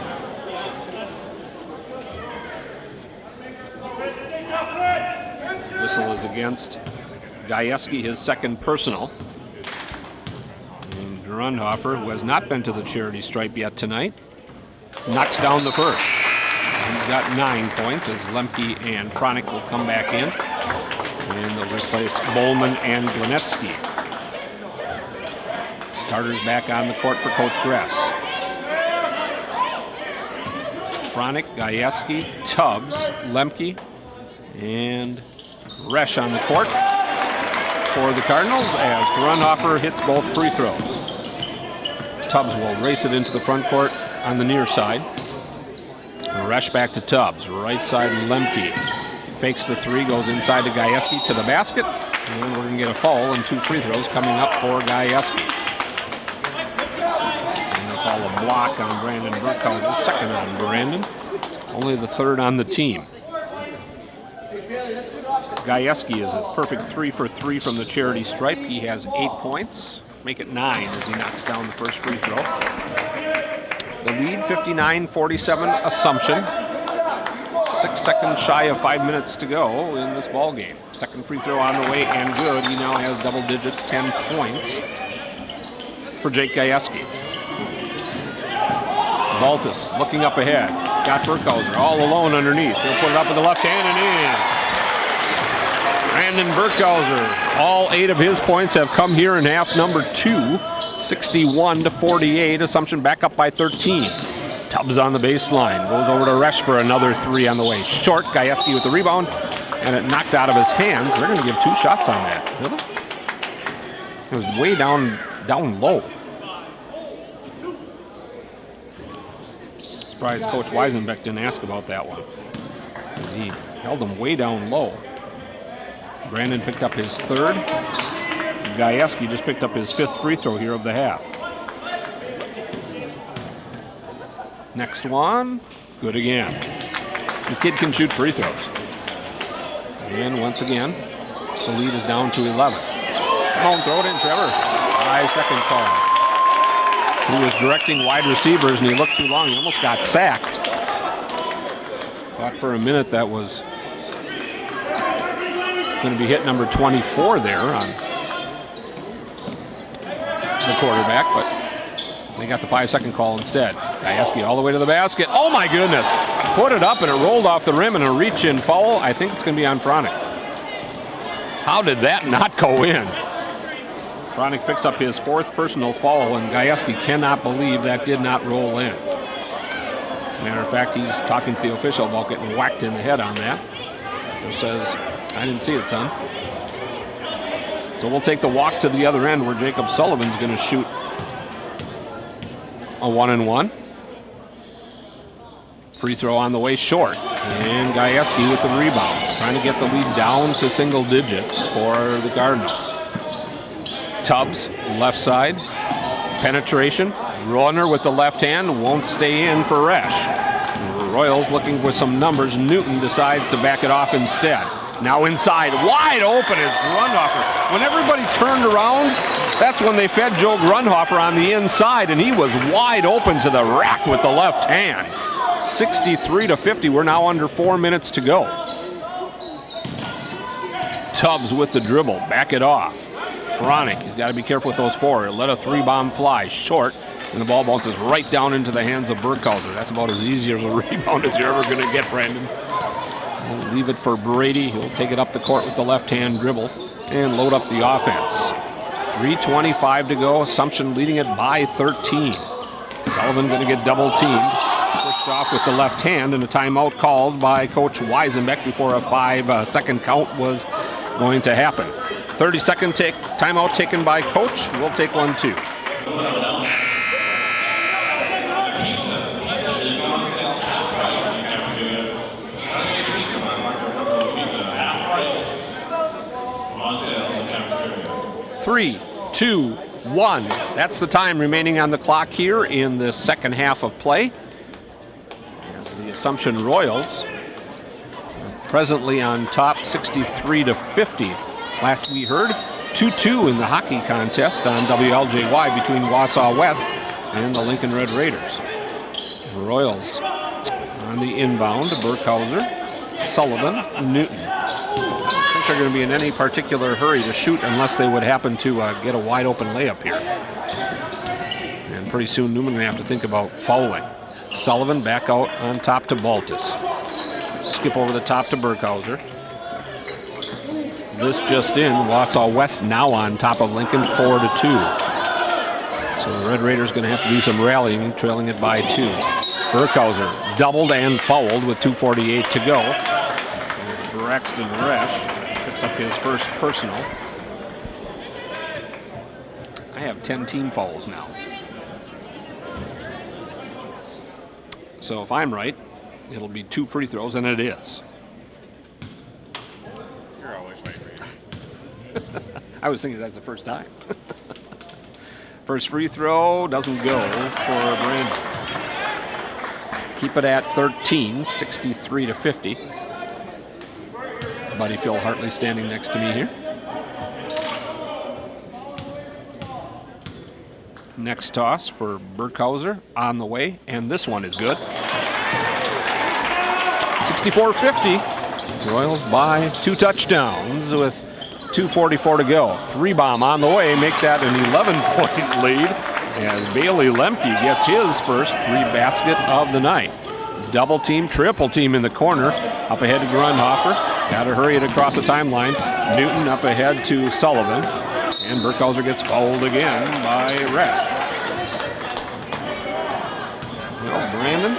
Whistle is against Gajewski, his second personal. And Grundhofer, who has not been to the charity stripe yet tonight, knocks down the first. He's got 9 points as Lemke and Fronick will come back in. And they'll replace Bowman and Glenetsky. Starters back on the court for Coach Gress. Fronick, Gajewski, Tubbs, Lemke, and Resch on the court for the Cardinals as Grundhofer hits both free throws. Tubbs will race it into the front court on the near side. Resch back to Tubbs, right side Lemke. Fakes the three, goes inside to Gajewski to the basket, and we're going to get a foul and 2 free throws coming up for Gajewski. And they'll call a block on Brandon Burkhauser, second on Brandon, only the third on the team. Gajewski is a perfect 3 for 3 from the charity stripe. He has 8 points, make it 9 as he knocks down the first free throw. The lead, 59-47 Assumption. 6 seconds shy of 5 minutes to go in this ball game. Second free throw on the way and good. He now has double digits, 10 points for Jake Gajewski. Baltus looking up ahead. Got Burkhauser all alone underneath. He'll put it up with the left hand and in. Brandon Burkhauser, all 8 of his points have come here in half number 2. 61-48. Assumption back up by 13. Tubbs on the baseline, goes over to Resch for another 3 on the way. Short, Gajewski with the rebound, and it knocked out of his hands. They're going to give 2 shots on that. Really? It was way down low. Surprised Coach Weisenbeck didn't ask about that one, because he held him way down low. Brandon picked up his 3rd. Gajewski just picked up his 5th free throw here of the half. Next one, good again. The kid can shoot free throws. And once again, the lead is down to 11. Come on, throw it in, Trevor. 5-second call. He was directing wide receivers and he looked too long. He almost got sacked. Thought for a minute that was going to be hit number 24 there on the quarterback, but they got the 5-second call instead. Gajewski all the way to the basket. Oh my goodness! Put it up and it rolled off the rim and a reach-in foul. I think it's going to be on Fronick. How did that not go in? Fronick picks up his 4th personal foul and Gajewski cannot believe that did not roll in. Matter of fact, he's talking to the official about getting whacked in the head on that. He says, I didn't see it, son. So we'll take the walk to the other end where Jacob Sullivan's going to shoot a 1-and-1. Free throw on the way short. And Gajewski with the rebound, trying to get the lead down to single digits for the Cardinals. Tubbs, left side, penetration. Runner with the left hand, won't stay in for Resch. Royals looking for some numbers. Newton decides to back it off instead. Now inside, wide open is Grundhofer. When everybody turned around, that's when they fed Joe Grundhofer on the inside, and he was wide open to the rack with the left hand. 63-50, we're now under 4 minutes to go. Tubbs with the dribble, back it off. Fronick, he's got to be careful with those 4. Let a 3-bomb fly, short, and the ball bounces right down into the hands of Burkhauser. That's about as easy as a rebound as you're ever going to get, Brandon. We'll leave it for Brady. He'll take it up the court with the left-hand dribble and load up the offense. 3:25 to go. Assumption leading it by 13. Sullivan going to get double-teamed. Pushed off with the left hand, and a timeout called by Coach Weisenbeck before a 5-second count was going to happen. 30-second timeout taken by Coach. We'll take one, too. Three, 2, 1. That's the time remaining on the clock here in the second half of play. As the Assumption Royals are presently on top 63-50. Last we heard, 2-2 in the hockey contest on WLJY between Wausau West and the Lincoln Red Raiders. The Royals on the inbound, Burkhauser, Sullivan, Newton. They're going to be in any particular hurry to shoot unless they would happen to get a wide open layup here. And pretty soon Newman going to have to think about fouling. Sullivan back out on top to Baltus. Skip over the top to Burkhauser. this just in, Wausau West now on top of Lincoln 4-2. So the Red Raiders going to have to do some rallying, trailing it by 2. Burkhauser doubled and fouled with 2:48 to go. As Braxton Resch picks up his first personal. I have 10 team fouls now. So if I'm right, it'll be 2 free throws, and it is. You're always right. I was thinking that's the first time. First free throw doesn't go for Brandon. Keep it at 13, 63-50. Buddy Phil Hartley standing next to me here. Next toss for Burkhauser on the way, and this one is good. 64-50. Royals by 2 touchdowns with 2:44 to go. 3-bomb on the way, make that an 11-point lead as Bailey Lemke gets his first 3-basket of the night. Double team, triple team in the corner. Up ahead to Grundhofer. Got to hurry it across the timeline. Newton up ahead to Sullivan. And Burkhauser gets fouled again by Resch. Well, Brandon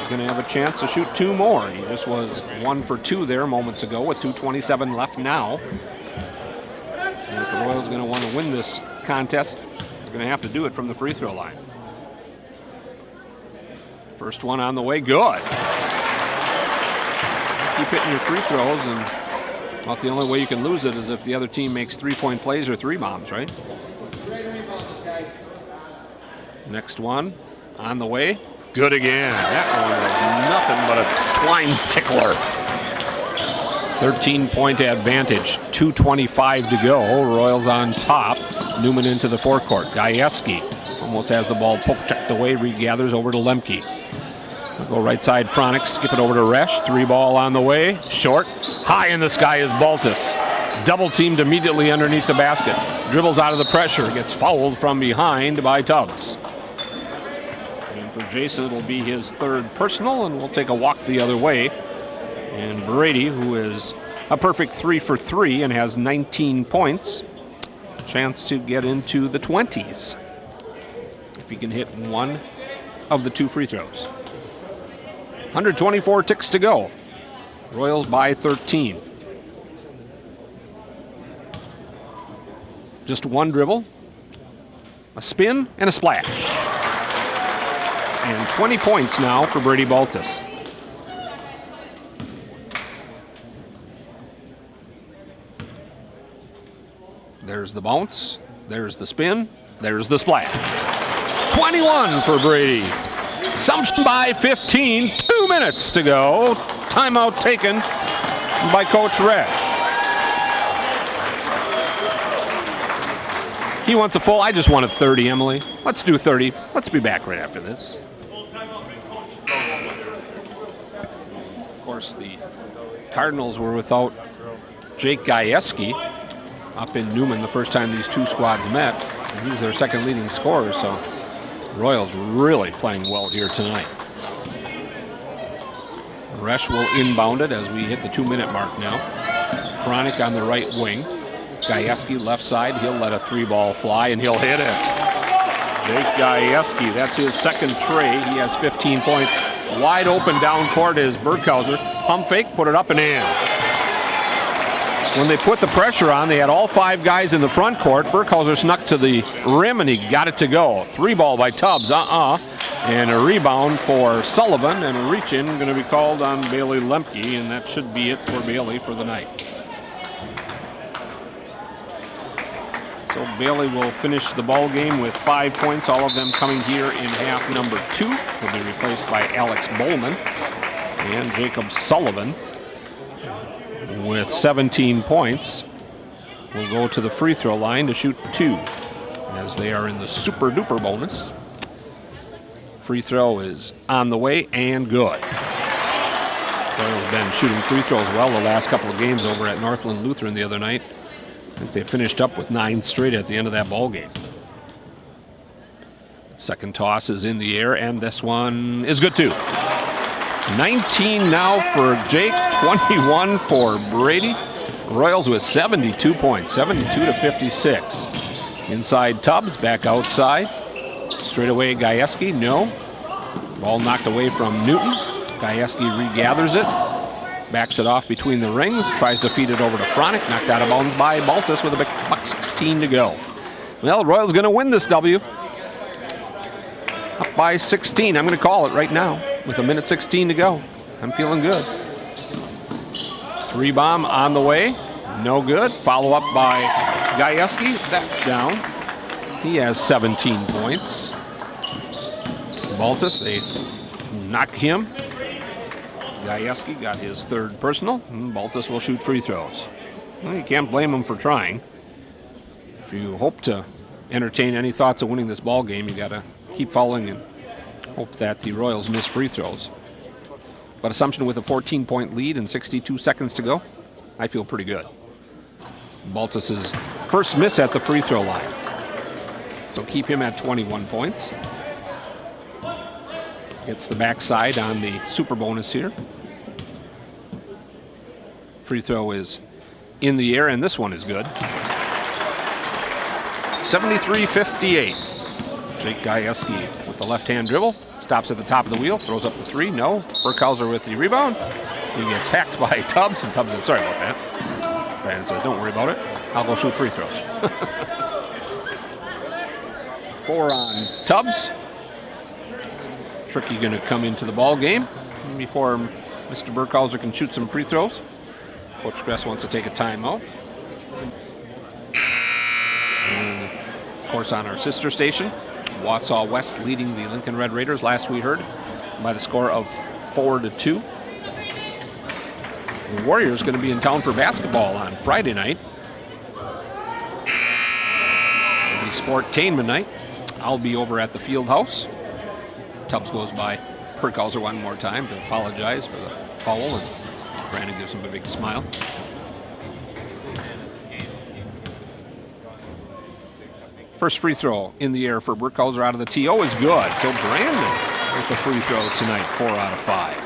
going to have a chance to shoot 2 more. He just was 1 for 2 there moments ago with 2:27 left now. And if the Royals going to want to win this contest, they're going to have to do it from the free throw line. First one on the way, good. Keep hitting your free throws, and about the only way you can lose it is if the other team makes 3-point plays or 3-bombs, right? Next one on the way, good again. That one was nothing but a twine tickler. 13-point advantage, 2:25 to go. Royals on top. Newman into the forecourt. Gajewski almost has the ball poke checked away, regathers over to Lemke. We'll go right side Fronick, skip it over to Resch. 3-ball on the way, short. High in the sky is Baltus. Double teamed immediately underneath the basket. Dribbles out of the pressure, gets fouled from behind by Tubbs. And for Jason, it'll be his 3rd personal, and we'll take a walk the other way. And Brady, who is a perfect 3 for 3 and has 19 points, chance to get into the 20s if he can hit 1 of the 2 free throws. 124 ticks to go. Royals by 13. Just 1 dribble, a spin, and a splash. And 20 points now for Brady Baltus. There's the bounce, there's the spin, there's the splash. 21 for Brady. Sumption by 15, 2 minutes to go. Timeout taken by Coach Resch. He wants a full, I just wanted 30, Emily. Let's do 30. Let's be back right after this. Of course, the Cardinals were without Jake Gajewski up in Newman the first time these 2 squads met. And he's their 2nd leading scorer, so Royals really playing well here tonight. Resch will inbound it as we hit the 2-minute mark now. Fronick on the right wing. Gajewski left side, he'll let a 3-ball fly and he'll hit it. Jake Gajewski, that's his 2nd tray. He has 15 points. Wide open down court is Burkhauser. Pump fake, put it up and in. When they put the pressure on, they had all 5 guys in the front court. Burkhauser snuck to the rim and he got it to go. 3-ball by Tubbs, and a rebound for Sullivan, and a reach-in going to be called on Bailey Lemke, and that should be it for Bailey for the night. So Bailey will finish the ball game with 5 points, all of them coming here in half number 2. He'll be replaced by Alex Bowman and Jacob Sullivan with 17 points. Will go to the free throw line to shoot 2 as they are in the super duper bonus. Free throw is on the way and good. Doyle's been shooting free throws well the last couple of games over at Northland Lutheran the other night. I think they finished up with 9 straight at the end of that ball game. Second toss is in the air, and this one is good too. 19 now for Jake, 21 for Brady. Royals with 72 points, 72 to 56. Inside Tubbs, back outside. Straight away Gajewski, no. Ball knocked away from Newton. Gajewski regathers it. Backs it off between the rings. Tries to feed it over to Fronick. Knocked out of bounds by Baltus with a buck 16 to go. Well, Royals going to win this W. Up by 16. I'm going to call it right now with 1:16 to go. I'm feeling good. 3-bomb on the way. No good. Follow up by Gajewski. That's down. He has 17 points. Baltus, they knock him. Gajewski got his third personal. And Baltus will shoot free throws. Well, you can't blame him for trying. If you hope to entertain any thoughts of winning this ball game, you got to keep following and hope that the Royals miss free throws. But Assumption with a 14-point lead and 62 seconds to go, I feel pretty good. Baltus's first miss at the free throw line. So keep him at 21 points. Gets the backside on the super bonus here. Free throw is in the air, and this one is good. 73-58. Jake Gajewski with the left-hand dribble. Stops at the top of the wheel, throws up the three. No. Burkhauser with the rebound. He gets hacked by Tubbs, and Tubbs says, sorry about that. Brandon says, don't worry about it. I'll go shoot free throws. 4 on Tubbs. Tricky going to come into the ball game before Mr. Burkhauser can shoot some free throws. Coach Gress wants to take a timeout. And of course, on our sister station, Wausau West leading the Lincoln Red Raiders, last we heard, by the score of 4-2. The Warriors going to be in town for basketball on Friday night. It'll be Sportainment night. I'll be over at the field house. Tubbs goes by Burkhauser one more time to apologize for the foul, and Brandon gives him a big smile. First free throw in the air for Burkhauser out of the TO is good. So Brandon with the free throws tonight, 4 out of 5.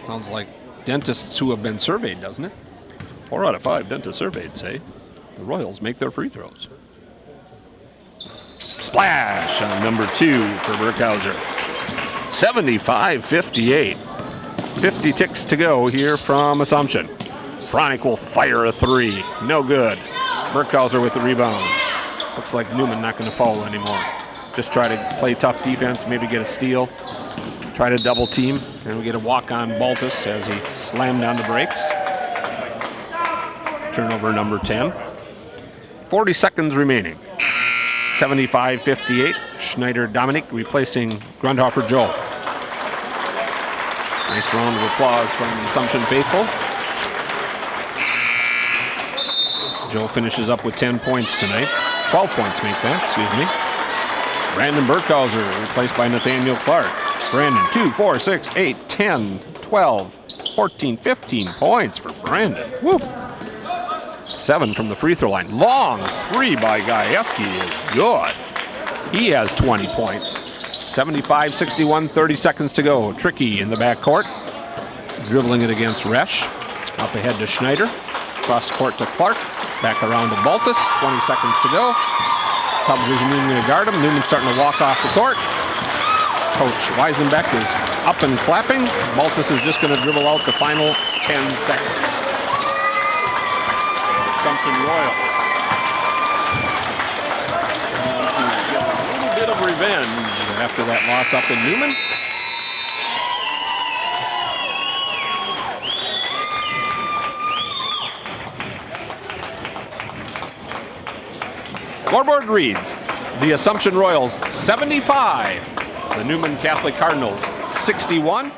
Sounds like dentists who have been surveyed, doesn't it? 4 out of 5 dentists surveyed say the Royals make their free throws. Splash on number 2 for Burkhauser. 75-58. 50 ticks to go here from Assumption. Fronick will fire a 3. No good. Burkhauser with the rebound. Looks like Newman not going to foul anymore. Just try to play tough defense, maybe get a steal. Try to double team, and we get a walk on Baltus as he slammed down the brakes. Turnover number 10. 40 seconds remaining. 75-58. Schneider Dominic replacing Grundhofer Joe. Nice round of applause from the Assumption faithful. Joe finishes up with 10 points tonight. 12 points make that, excuse me. Brandon Burkhauser replaced by Nathaniel Clark. Brandon, 2, 4, 6, 8, 10, 12, 14, 15 points for Brandon. Woo! 7 from the free throw line. Long 3 by Gajewski is good. He has 20 points. 75-61, 30 seconds to go. Tricky in the backcourt. Dribbling it against Resch. Up ahead to Schneider. Cross court to Clark. Back around to Baltus. 20 seconds to go. Tubbs isn't even going to guard him. Newman's starting to walk off the court. Coach Weisenbeck is up and clapping. Baltus is just going to dribble out the final 10 seconds. Assumption Royals. Get a little bit of revenge after that loss up in Newman. Scoreboard reads, the Assumption Royals 75, the Newman Catholic Cardinals 61.